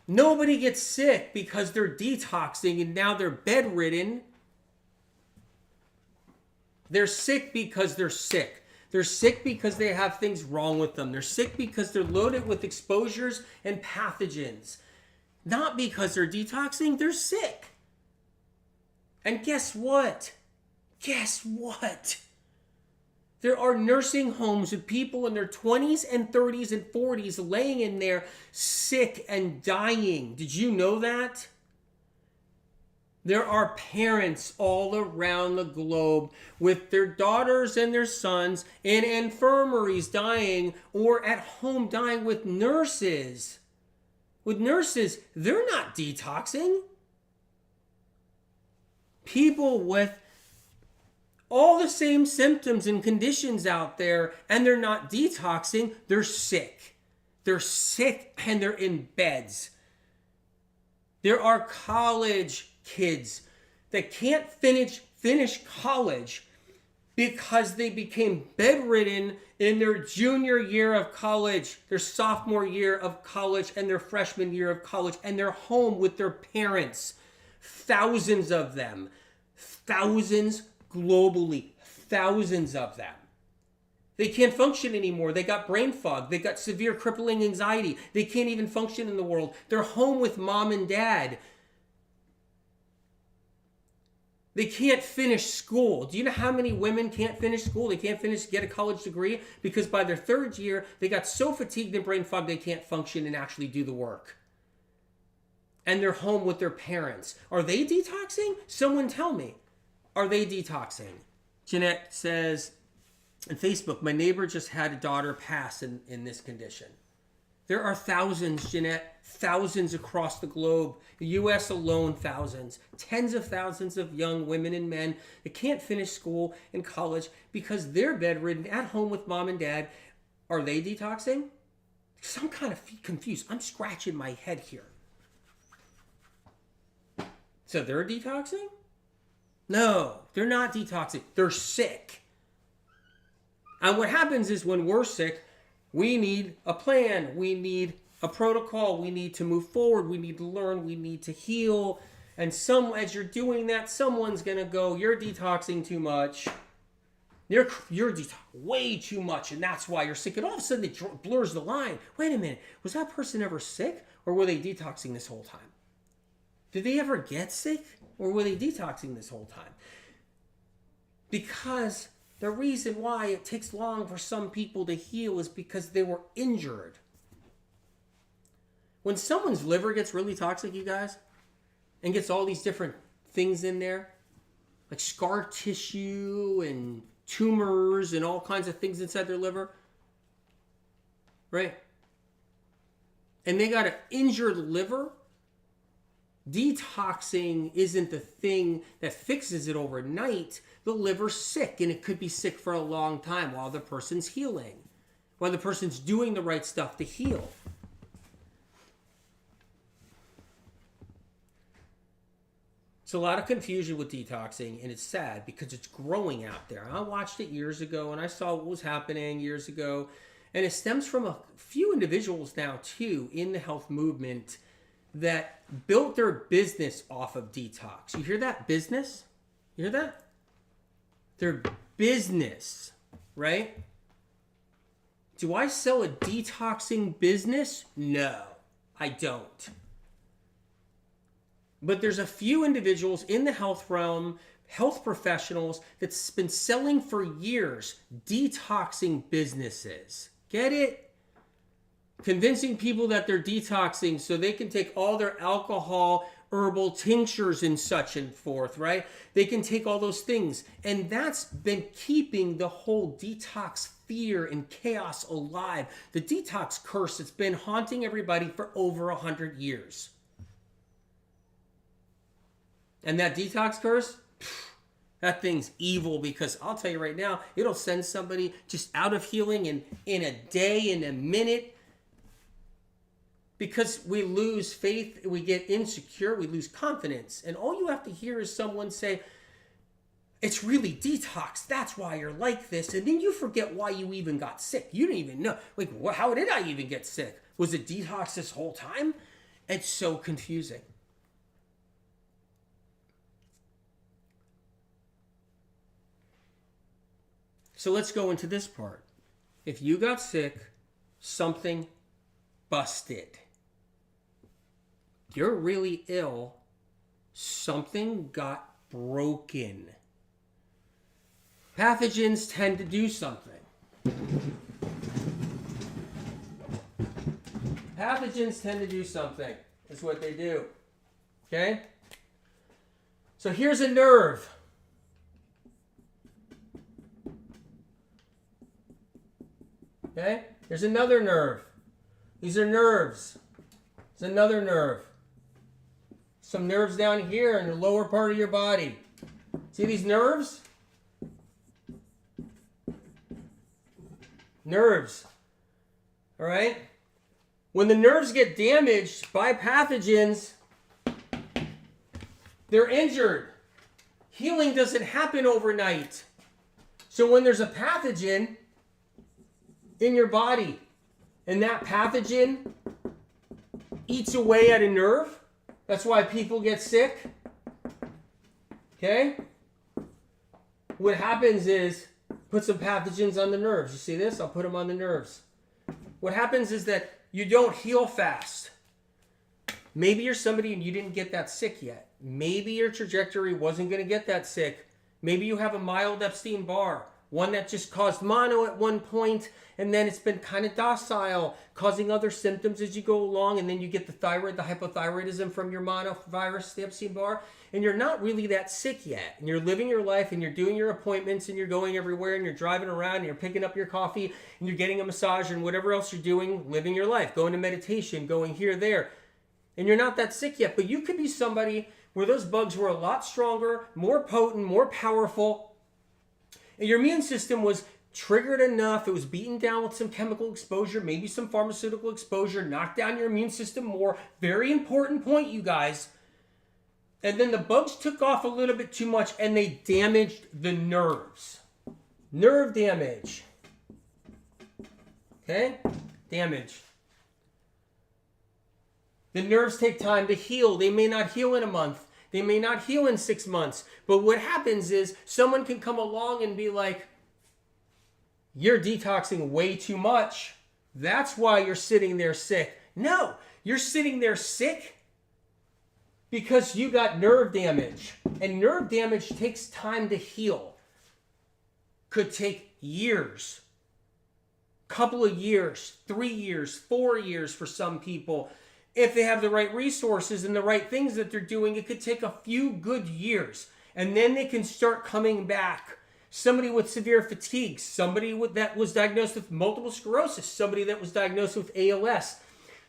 S1: Nobody gets sick because they're detoxing and now they're bedridden. They're sick because they're sick. They're sick because they have things wrong with them. They're sick because they're loaded with exposures and pathogens. Not because they're detoxing, they're sick. And guess what? Guess what? There are nursing homes with people in their 20s and 30s and 40s laying in there sick and dying. Did you know that? There are parents all around the globe with their daughters and their sons in infirmaries dying or at home dying with nurses. With nurses, they're not detoxing. People with all the same symptoms and conditions out there, and they're not detoxing, they're sick. They're sick and they're in beds. There are college kids that can't finish college because they became bedridden in their junior year of college, their sophomore year of college, and their freshman year of college, and they're home with their parents. Thousands of them. Thousands globally. Thousands of them. They can't function anymore. They got brain fog. They got severe crippling anxiety. They can't even function in the world. They're home with mom and dad. They can't finish school. Do you know how many women can't finish school? They can't get a college degree because by their third year, they got so fatigued and brain fog they can't function and actually do the work. And they're home with their parents. Are they detoxing? Someone tell me. Are they detoxing? Jeanette says on Facebook, my neighbor just had a daughter pass in this condition. There are thousands, Jeanette, thousands across the globe. The U.S. alone, thousands. Tens of thousands of young women and men that can't finish school and college because they're bedridden at home with mom and dad. Are they detoxing? Because I'm kind of confused. I'm scratching my head here. So they're detoxing? No, they're not detoxing. They're sick. And what happens is when we're sick, we need a plan. We need a protocol. We need to move forward. We need to learn. We need to heal. And as you're doing that, someone's going to go, you're detoxing too much. You're detoxing way too much, and that's why you're sick. And all of a sudden, it blurs the line. Wait a minute. Was that person ever sick, or were they detoxing this whole time? Did they ever get sick, or were they detoxing this whole time? Because The reason why it takes long for some people to heal is because they were injured. When someone's liver gets really toxic, you guys, and gets all these different things in there, like scar tissue and tumors and all kinds of things inside their liver, right? And they got an injured liver, detoxing isn't the thing that fixes it overnight. The liver's sick, and it could be sick for a long time while the person's healing, while the person's doing the right stuff to heal. It's a lot of confusion with detoxing, and it's sad because it's growing out there. I watched it years ago, and I saw what was happening years ago, and it stems from a few individuals now, too, in the health movement that built their business off of detox. You hear that? Business? You hear that? Their business, right? Do I sell a detoxing business? No, I don't. But there's a few individuals in the health realm, health professionals, that's been selling for years detoxing businesses. Get it? Convincing people that they're detoxing so they can take all their alcohol, herbal tinctures and such and forth, right? They can take all those things. And that's been keeping the whole detox fear and chaos alive. The detox curse that's been haunting everybody for over 100 years. And that detox curse, that thing's evil, because I'll tell you right now, it'll send somebody just out of healing in a day, in a minute. Because we lose faith, we get insecure, we lose confidence. And all you have to hear is someone say, it's really detox, that's why you're like this. And then you forget why you even got sick. You didn't even know. Like, how did I even get sick? Was it detox this whole time? It's so confusing. So let's go into this part. If you got sick, something busted. You're really ill, something got broken. Pathogens tend to do something. Pathogens tend to do something. That's what they do. Okay? So here's a nerve. Okay? There's another nerve. These are nerves. There's another nerve. Some nerves down here in the lower part of your body. See these nerves? Nerves. All right? When the nerves get damaged by pathogens, they're injured. Healing doesn't happen overnight. So when there's a pathogen in your body, and that pathogen eats away at a nerve, that's why people get sick. Okay? What happens is, put some pathogens on the nerves. You see this? I'll put them on the nerves. What happens is that you don't heal fast. Maybe you're somebody and you didn't get that sick yet. Maybe your trajectory wasn't going to get that sick. Maybe you have a mild Epstein-Barr, one that just caused mono at one point, and then it's been kind of docile, causing other symptoms as you go along, and then you get the thyroid, the hypothyroidism from your monovirus, the Epstein-Barr, and you're not really that sick yet. And you're living your life, and you're doing your appointments, and you're going everywhere, and you're driving around, and you're picking up your coffee, and you're getting a massage, and whatever else you're doing, living your life, going to meditation, going here, there. And you're not that sick yet, but you could be somebody where those bugs were a lot stronger, more potent, more powerful, and your immune system was triggered enough, it was beaten down with some chemical exposure, maybe some pharmaceutical exposure, knocked down your immune system more. Very important point, you guys. And then the bugs took off a little bit too much and they damaged the nerves. Nerve damage. Okay? Damage. The nerves take time to heal. They may not heal in a month. They may not heal in 6 months. But what happens is someone can come along and be like, you're detoxing way too much. That's why you're sitting there sick. No, you're sitting there sick because you got nerve damage. And nerve damage takes time to heal. could take years, couple of years, 3 years, 4 years for some people. If they have the right resources and the right things that they're doing, it could take a few good years. And then they can start coming back. Somebody with severe fatigue, somebody that was diagnosed with multiple sclerosis, somebody that was diagnosed with ALS,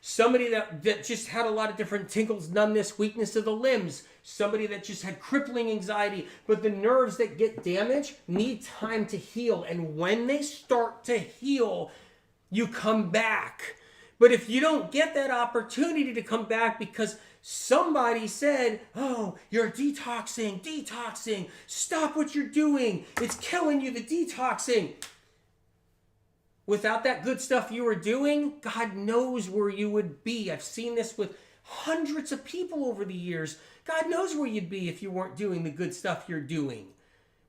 S1: somebody that just had a lot of different tingles, numbness, weakness of the limbs, somebody that just had crippling anxiety. But the nerves that get damaged need time to heal. And when they start to heal, you come back. But if you don't get that opportunity to come back because somebody said, oh, you're detoxing, stop what you're doing, it's killing you, the detoxing. Without that good stuff you were doing, God knows where you would be. I've seen this with hundreds of people over the years. God knows where you'd be if you weren't doing the good stuff you're doing.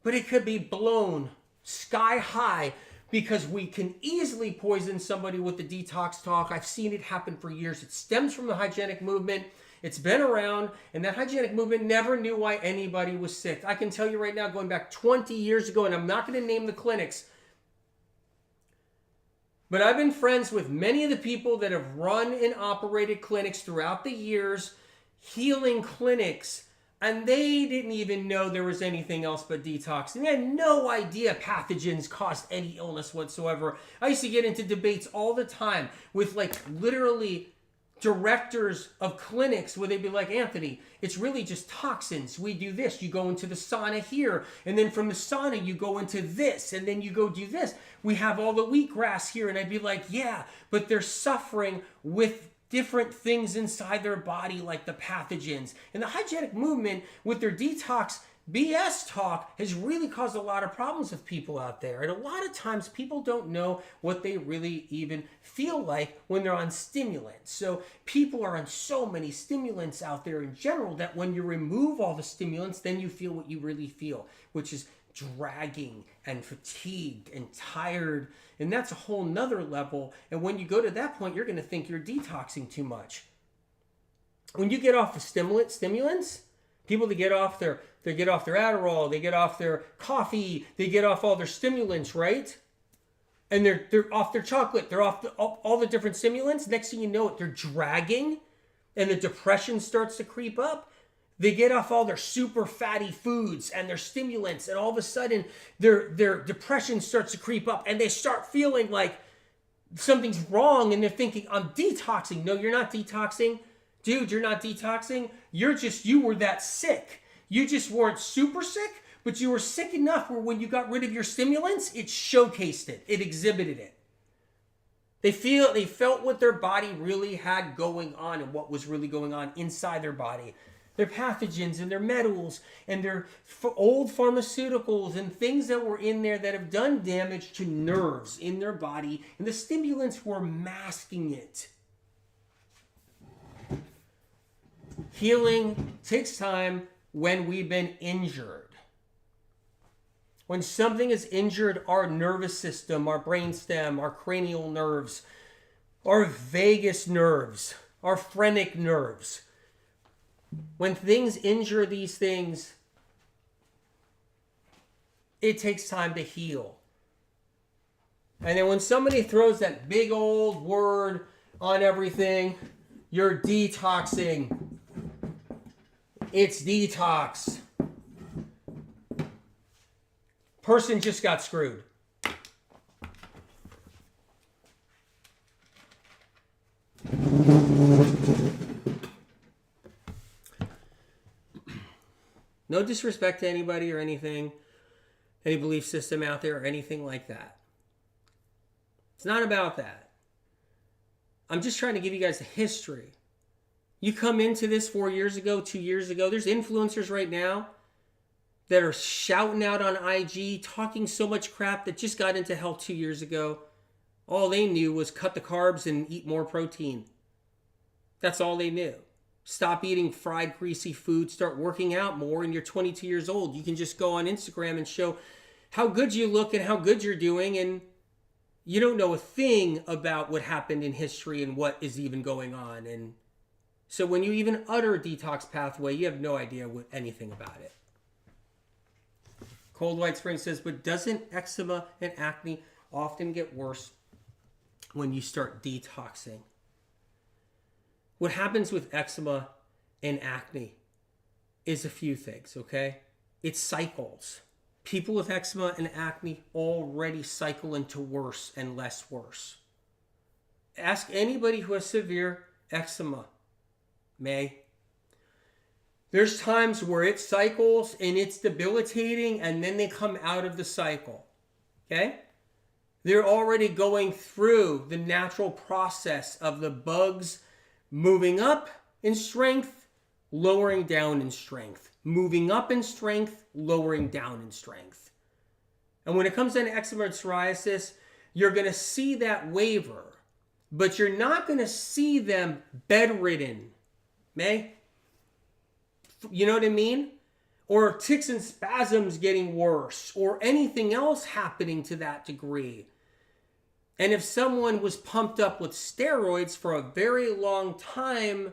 S1: But it could be blown sky high because we can easily poison somebody with the detox talk. I've seen it happen for years. It stems from the hygienic movement. It's been around, and that hygienic movement never knew why anybody was sick. I can tell you right now, going back 20 years ago, and I'm not going to name the clinics, but I've been friends with many of the people that have run and operated clinics throughout the years, healing clinics, and they didn't even know there was anything else but detoxing. They had no idea pathogens caused any illness whatsoever. I used to get into debates all the time with literally directors of clinics where they'd be like, Anthony, it's really just toxins. We do this. You go into the sauna here, and then from the sauna you go into this, and then you go do this. We have all the wheatgrass here. And I'd be like, yeah, but they're suffering with different things inside their body, like the pathogens. And the hygienic movement with their detox BS talk has really caused a lot of problems with people out there. And a lot of times people don't know what they really even feel like when they're on stimulants. So people are on so many stimulants out there in general that when you remove all the stimulants, then you feel what you really feel, which is dragging and fatigued and tired. And that's a whole nother level. And when you go to that point, you're going to think you're detoxing too much. When you get off the stimulants, people that get off their Adderall, they get off their coffee, they get off all their stimulants, right? And they're off their chocolate, they're off all the different stimulants. Next thing you know, they're dragging, and the depression starts to creep up. They get off all their super fatty foods and their stimulants, and all of a sudden their depression starts to creep up, and they start feeling like something's wrong, and they're thinking, I'm detoxing. No, you're not detoxing. Dude, you're not detoxing. You were that sick. You just weren't super sick, but you were sick enough where when you got rid of your stimulants, it showcased it. It exhibited it. They felt what their body really had going on and what was really going on inside their body. Their pathogens and their metals and their old pharmaceuticals and things that were in there that have done damage to nerves in their body, and the stimulants were masking it. Healing takes time when we've been injured. When something is injured, our nervous system, our brainstem, our cranial nerves, our vagus nerves, our phrenic nerves, when things injure these things, it takes time to heal. And then when somebody throws that big old word on everything, you're detoxing. It's detox. Person just got screwed. No disrespect to anybody or anything, any belief system out there or anything like that. It's not about that. I'm just trying to give you guys a history. You come into this 4 years ago, 2 years ago, there's influencers right now that are shouting out on IG, talking so much crap that just got into health 2 years ago. All they knew was cut the carbs and eat more protein. That's all they knew. Stop eating fried, greasy food. Start working out more, and you're 22 years old. You can just go on Instagram and show how good you look and how good you're doing, and you don't know a thing about what happened in history and what is even going on. And so when you even utter detox pathway, you have no idea anything about it. Cold White Spring says, but doesn't eczema and acne often get worse when you start detoxing? What happens with eczema and acne is a few things, okay? It cycles. People with eczema and acne already cycle into worse and less worse. Ask anybody who has severe eczema. There's times where it cycles and it's debilitating, and then they come out of the cycle. Okay? They're already going through the natural process of the bugs moving up in strength, lowering down in strength. Moving up in strength, lowering down in strength. And when it comes to eczema and psoriasis, you're going to see that waver, but you're not going to see them bedridden. You know what I mean? Or tics and spasms getting worse, or anything else happening to that degree. And if someone was pumped up with steroids for a very long time,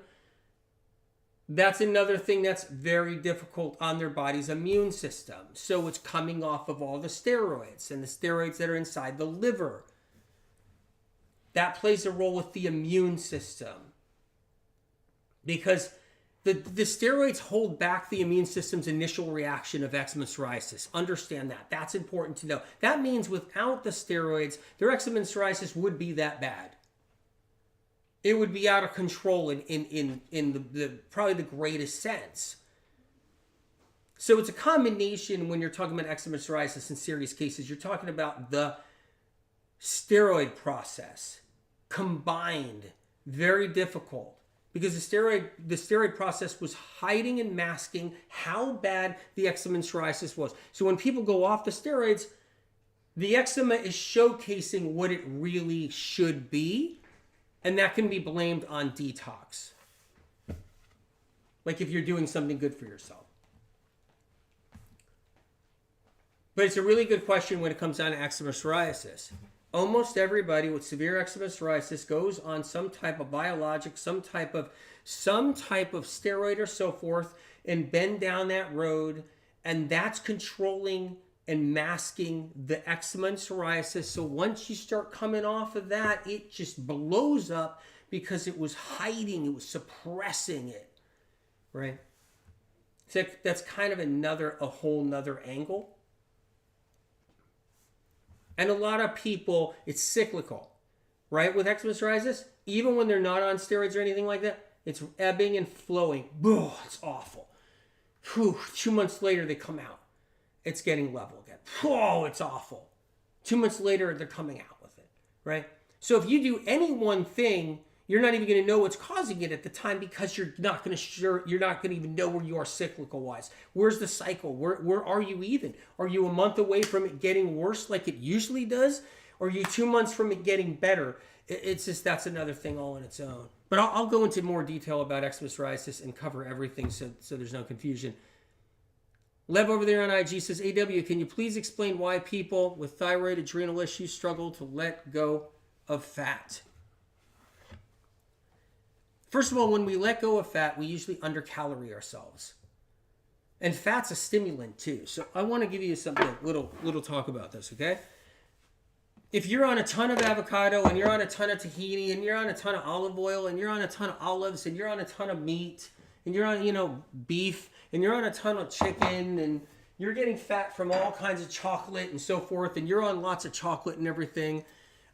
S1: that's another thing that's very difficult on their body's immune system. So it's coming off of all the steroids and the steroids that are inside the liver. That plays a role with the immune system. Because the steroids hold back the immune system's initial reaction of eczema and psoriasis. Understand that. That's important to know. That means without the steroids, their eczema and psoriasis would be that bad. It would be out of control in the probably the greatest sense. So it's a combination when you're talking about eczema and psoriasis in serious cases. You're talking about the steroid process combined, very difficult. Because the steroid process was hiding and masking how bad the eczema and psoriasis was. So when people go off the steroids, the eczema is showcasing what it really should be, and that can be blamed on detox. Like if you're doing something good for yourself. But it's a really good question when it comes down to eczema or psoriasis. Almost everybody with severe eczema and psoriasis goes on some type of biologic, some type of steroid or so forth, and bend down that road, and that's controlling and masking the eczema and psoriasis. So once you start coming off of that, it just blows up because it was hiding, it was suppressing it, right? So that's kind of a whole nother angle. And a lot of people, it's cyclical, right? With eczema and psoriasis, even when they're not on steroids or anything like that, it's ebbing and flowing. Boo, it's awful. 2 months later, they come out. It's getting level again. Oh, it's awful. 2 months later, they're coming out with it, right? So if you do any one thing, you're not even going to know what's causing it at the time because you're not going to even know where you are cyclical wise. Where's the cycle? Where are you even? Are you a month away from it getting worse like it usually does? Or are you 2 months from it getting better? It's just, that's another thing all on its own. But I'll go into more detail about eczema psoriasis and cover everything so there's no confusion. Lev over there on IG says, AW, can you please explain why people with thyroid adrenal issues struggle to let go of fat? First of all, when we let go of fat, we usually undercalorie ourselves. And fat's a stimulant too. So I want to give you something, little talk about this, okay? If you're on a ton of avocado and you're on a ton of tahini and you're on a ton of olive oil and you're on a ton of olives and you're on a ton of meat and you're on, beef and you're on a ton of chicken and you're getting fat from all kinds of chocolate and so forth and you're on lots of chocolate and everything,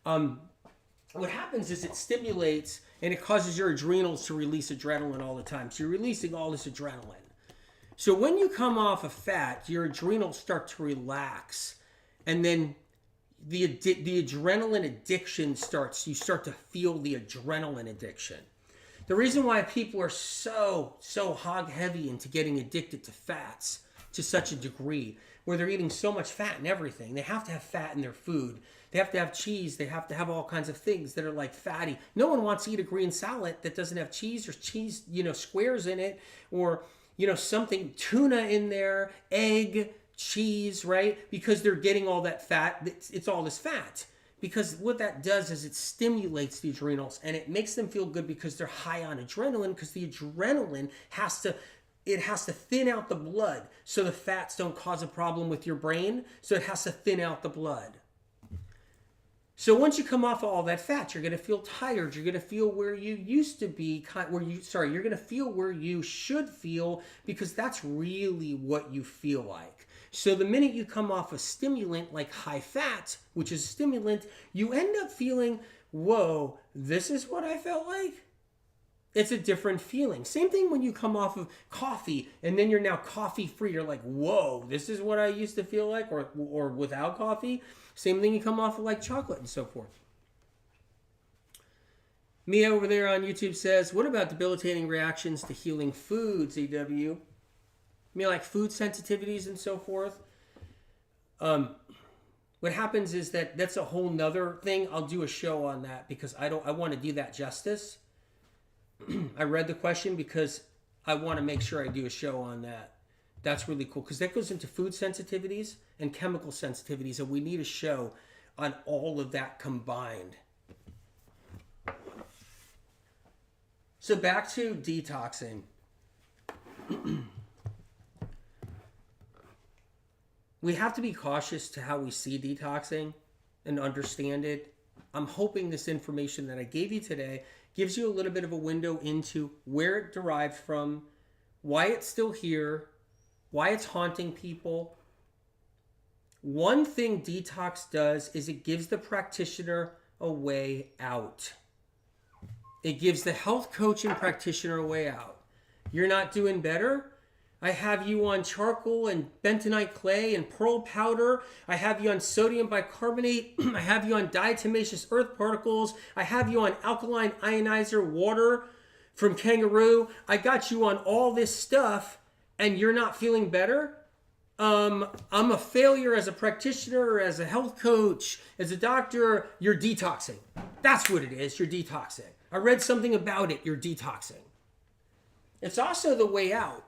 S1: what happens is it stimulates and it causes your adrenals to release adrenaline all the time. So you're releasing all this adrenaline. So when you come off of fat, your adrenals start to relax. And then the adrenaline addiction starts. You start to feel the adrenaline addiction. The reason why people are so hog heavy into getting addicted to fats to such a degree, where they're eating so much fat and everything. They have to have fat in their food. They have to have cheese. They have to have all kinds of things that are like fatty. No one wants to eat a green salad that doesn't have cheese or cheese, squares in it, or, something, tuna in there, egg, cheese, right? Because they're getting all that fat. It's all this fat. Because what that does is it stimulates the adrenals and it makes them feel good because they're high on adrenaline, because the adrenaline has to it has to thin out the blood so the fats don't cause a problem with your brain. So it has to thin out the blood. So once you come off of all that fat, you're going to feel tired. You're going to feel where you used to be, you're going to feel where you should feel, because that's really what you feel like. So the minute you come off a stimulant like high fat, which is a stimulant, you end up feeling, whoa, this is what I felt like? It's a different feeling. Same thing when you come off of coffee and then you're now coffee free. You're like, whoa, this is what I used to feel like, or without coffee. Same thing you come off of like chocolate and so forth. Mia over there on YouTube says, what about debilitating reactions to healing foods, EW? Mia, like food sensitivities and so forth. What happens is that's a whole nother thing. I'll do a show on that because I want to do that justice. I read the question because I want to make sure I do a show on that. That's really cool because that goes into food sensitivities and chemical sensitivities, and we need a show on all of that combined. So back to detoxing. We have to be cautious to how we see detoxing and understand it. I'm hoping this information that I gave you today gives you a little bit of a window into where it derived from, why it's still here, why it's haunting people. One thing detox does is it gives the practitioner a way out. It gives the health coach and practitioner a way out. You're not doing better? I have you on charcoal and bentonite clay and pearl powder. I have you on sodium bicarbonate. I have you on diatomaceous earth particles. I have you on alkaline ionizer water from kangaroo. I got you on all this stuff and you're not feeling better? I'm a failure as a practitioner, as a health coach, as a doctor. You're detoxing. That's what it is. You're detoxing. I read something about it. You're detoxing. It's also the way out.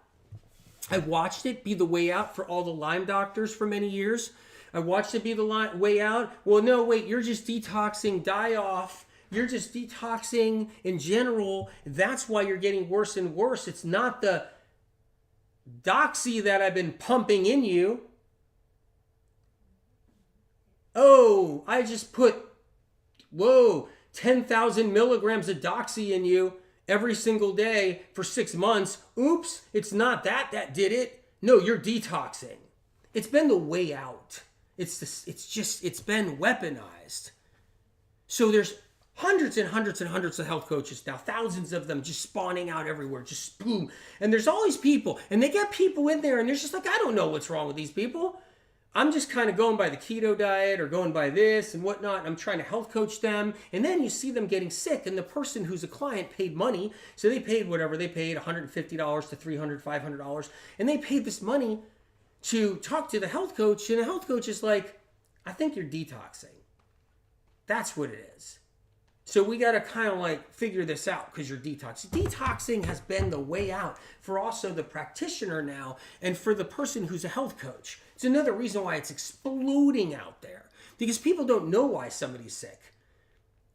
S1: I watched it be the way out for all the Lyme doctors for many years. I watched it be the way out. Well, no, wait, you're just detoxing, die off. You're just detoxing in general. That's why you're getting worse and worse. It's not the doxy that I've been pumping in you. Oh, I just put, 10,000 milligrams of doxy in you every single day for 6 months. Oops, it's not that did it. No, you're detoxing. It's been the way out. It's been weaponized. So there's hundreds and hundreds and hundreds of health coaches now, thousands of them just spawning out everywhere, just boom. And there's all these people, and they get people in there, and they're just like, I don't know what's wrong with these people. I'm just kind of going by the keto diet or going by this and whatnot. I'm trying to health coach them. And then you see them getting sick. And the person who's a client paid money. So they paid whatever. They paid $150 to $300, $500. And they paid this money to talk to the health coach. And the health coach is like, I think you're detoxing. That's what it is. So we got to kind of like figure this out because you're detoxing. Detoxing has been the way out for also the practitioner now and for the person who's a health coach. It's another reason why it's exploding out there because people don't know why somebody's sick.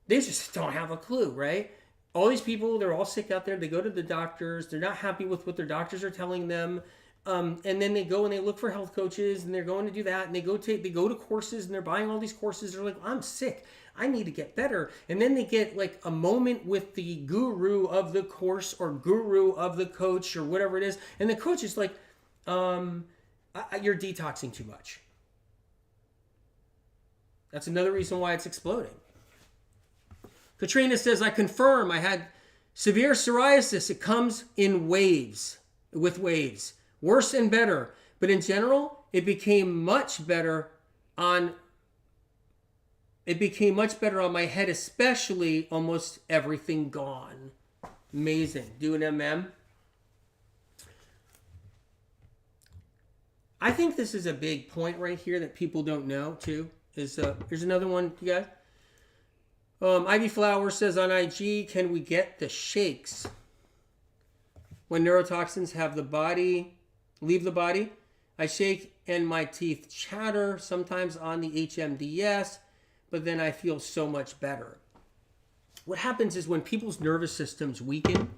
S1: They just don't have a clue, right? All these people, they're all sick out there. They go to the doctors. They're not happy with what their doctors are telling them. And then they go and they look for health coaches and they're going to do that. And they go to courses and they're buying all these courses. They're like, I'm sick. I need to get better. And then they get like a moment with the guru of the course or guru of the coach or whatever it is. And the coach is like, you're detoxing too much. That's another reason why it's exploding. Katrina says, I confirm I had severe psoriasis. It comes in waves, with waves. Worse and better. But in general, it became much better on my head, especially almost everything gone. Amazing. Do an MM. I think this is a big point right here that people don't know too. Here's another one, you guys. Ivy Flower says on IG, can we get the shakes when neurotoxins leave the body? I shake and my teeth chatter sometimes on the HMDS, but then I feel so much better. What happens is when people's nervous systems weaken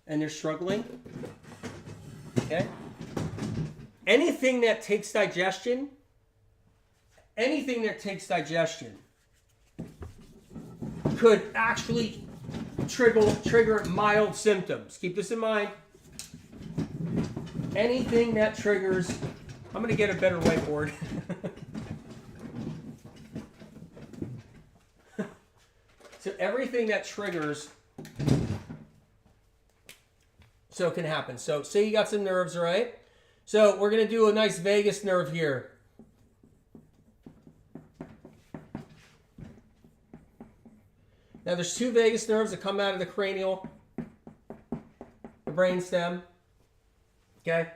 S1: and they're struggling, Okay? Anything that takes digestion could actually trigger mild symptoms. Keep this in mind. Anything that triggers, I'm going to get a better whiteboard. So everything that triggers, so it can happen. So say you got some nerves, right? So we're going to do a nice vagus nerve here. Now there's two vagus nerves that come out of the cranial, the brainstem. Okay?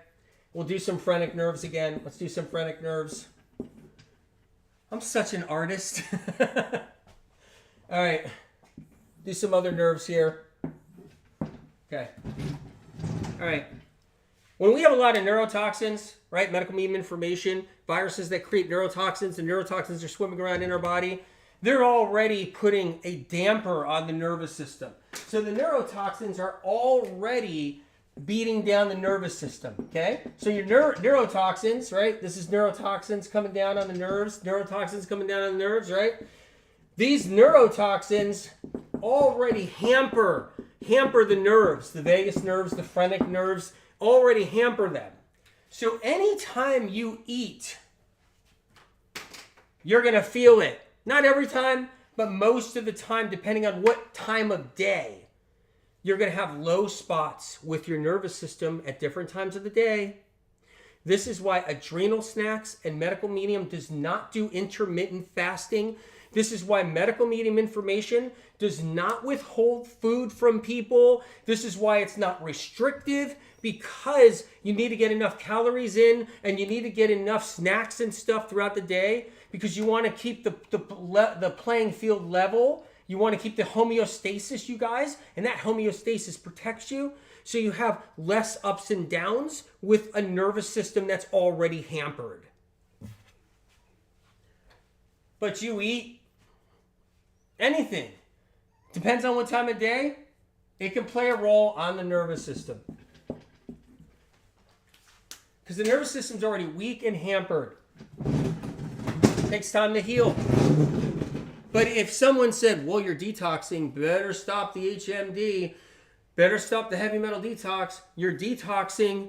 S1: We'll do some phrenic nerves again. Let's do some phrenic nerves. I'm such an artist. All right. Do some other nerves here. Okay. All right. When we have a lot of neurotoxins, right, medical medium information, viruses that create neurotoxins, and neurotoxins are swimming around in our body, they're already putting a damper on the nervous system. So the neurotoxins are already beating down the nervous system, okay? So your neurotoxins, right? This is neurotoxins coming down on the nerves, neurotoxins coming down on the nerves, right? These neurotoxins already hamper the nerves, the vagus nerves, the phrenic nerves, already hamper them. So anytime you eat, you're going to feel it. Not every time, but most of the time, depending on what time of day. You're going to have low spots with your nervous system at different times of the day. This is why adrenal snacks and medical medium does not do intermittent fasting. This is why medical medium information does not withhold food from people. This is why it's not restrictive, because you need to get enough calories in and you need to get enough snacks and stuff throughout the day, because you want to keep the playing field level. You want to keep the homeostasis, you guys, and that homeostasis protects you, so you have less ups and downs with a nervous system that's already hampered. But you eat anything. Depends on what time of day. It can play a role on the nervous system. Because the nervous system's already weak and hampered. It takes time to heal. But if someone said, well, you're detoxing, better stop the HMD, better stop the heavy metal detox, you're detoxing,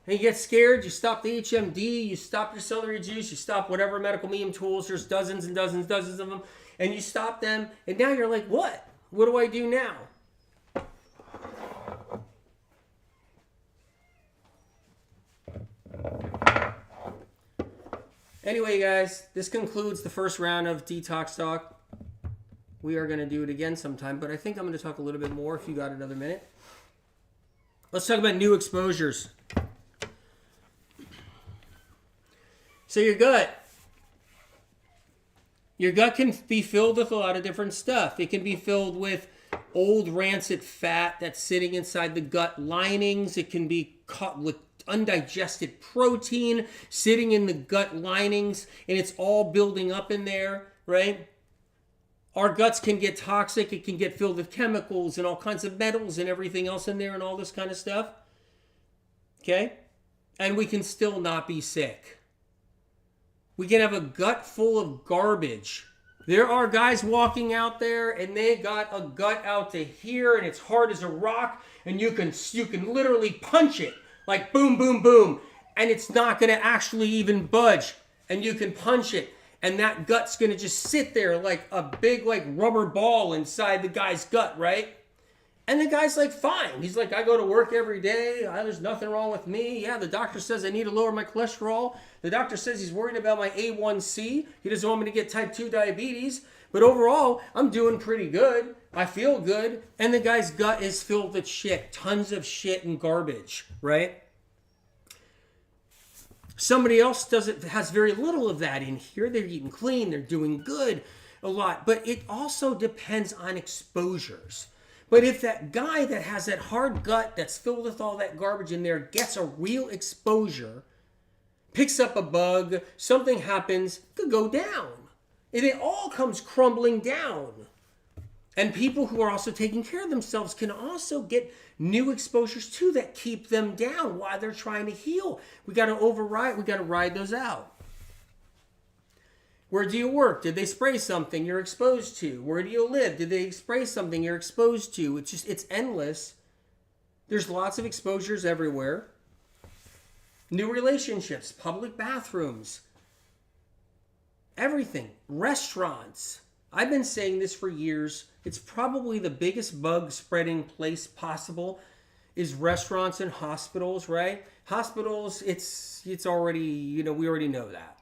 S1: and you get scared, you stop the HMD, you stop your celery juice, you stop whatever medical medium tools, there's dozens and dozens of them, and you stop them, and now you're like, what? What do I do now? Anyway, guys, this concludes the first round of Detox Talk. We are going to do it again sometime, but I think I'm going to talk a little bit more if you got another minute. Let's talk about new exposures. So your gut can be filled with a lot of different stuff. It can be filled with old rancid fat that's sitting inside the gut linings. It can be caught with undigested protein sitting in the gut linings, and it's all building up in there, right? Our guts can get toxic. It can get filled with chemicals and all kinds of metals and everything else in there and all this kind of stuff. Okay? And we can still not be sick. We can have a gut full of garbage. There are guys walking out there and they got a gut out to here and it's hard as a rock, and you can literally punch it. Like boom, boom, boom. And it's not going to actually even budge. And you can punch it. And that gut's going to just sit there like a big rubber ball inside the guy's gut, right? And the guy's like, fine. He's like, I go to work every day. There's nothing wrong with me. Yeah, the doctor says I need to lower my cholesterol. The doctor says he's worried about my A1C. He doesn't want me to get type 2 diabetes. But overall, I'm doing pretty good. I feel good. And the guy's gut is filled with shit. Tons of shit and garbage, right? Somebody else has very little of that in here. They're eating clean. They're doing good a lot. But it also depends on exposures. But if that guy that has that hard gut that's filled with all that garbage in there gets a real exposure, picks up a bug, something happens, it could go down. And it all comes crumbling down. And people who are also taking care of themselves can also get new exposures too that keep them down while they're trying to heal. We got to ride those out. Where do you work? Did they spray something you're exposed to? Where do you live? Did they spray something you're exposed to? It's endless. There's lots of exposures everywhere. New relationships, public bathrooms, everything. Restaurants. I've been saying this for years. It's probably the biggest bug spreading place possible is restaurants and hospitals, right? Hospitals, it's already, we already know that.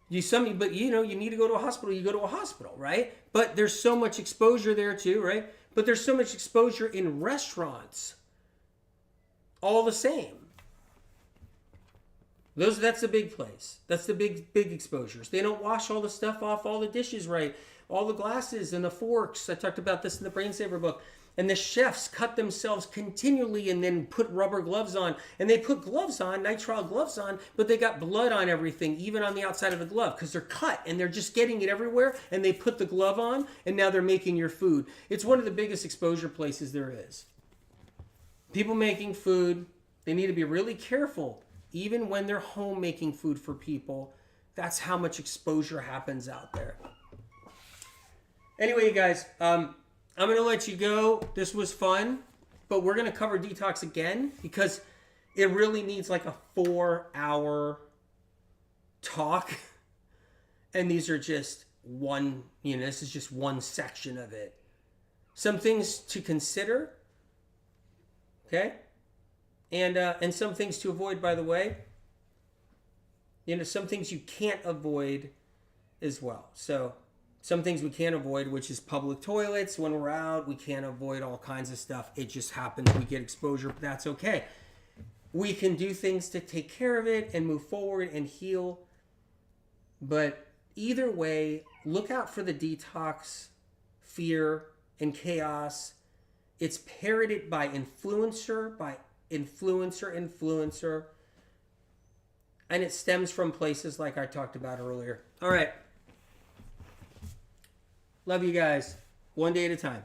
S1: You need to go to a hospital, you go to a hospital, right? But there's so much exposure there too, right? But there's so much exposure in restaurants. All the same. That's the big place. That's the big exposures. They don't wash all the stuff off all the dishes right. All the glasses and the forks. I talked about this in the Brain Saver book. And the chefs cut themselves continually and then put rubber gloves on. And they put gloves on, nitrile gloves on, but they got blood on everything, even on the outside of the glove, because they're cut and they're just getting it everywhere. And they put the glove on and now they're making your food. It's one of the biggest exposure places there is. People making food, they need to be really careful. Even when they're home making food for people, that's how much exposure happens out there. Anyway, you guys, I'm going to let you go. This was fun, but we're going to cover detox again because it really needs like a 4-hour talk. And these are just this is just one section of it. Some things to consider, okay? And some things to avoid, by the way. Some things you can't avoid as well. So some things we can't avoid, which is public toilets. When we're out, we can't avoid all kinds of stuff. It just happens. We get exposure, but that's okay. We can do things to take care of it and move forward and heal. But either way, look out for the detox, fear, and chaos. It's parroted by influencer, and it stems from places like I talked about earlier. All right. Love you guys. One day at a time.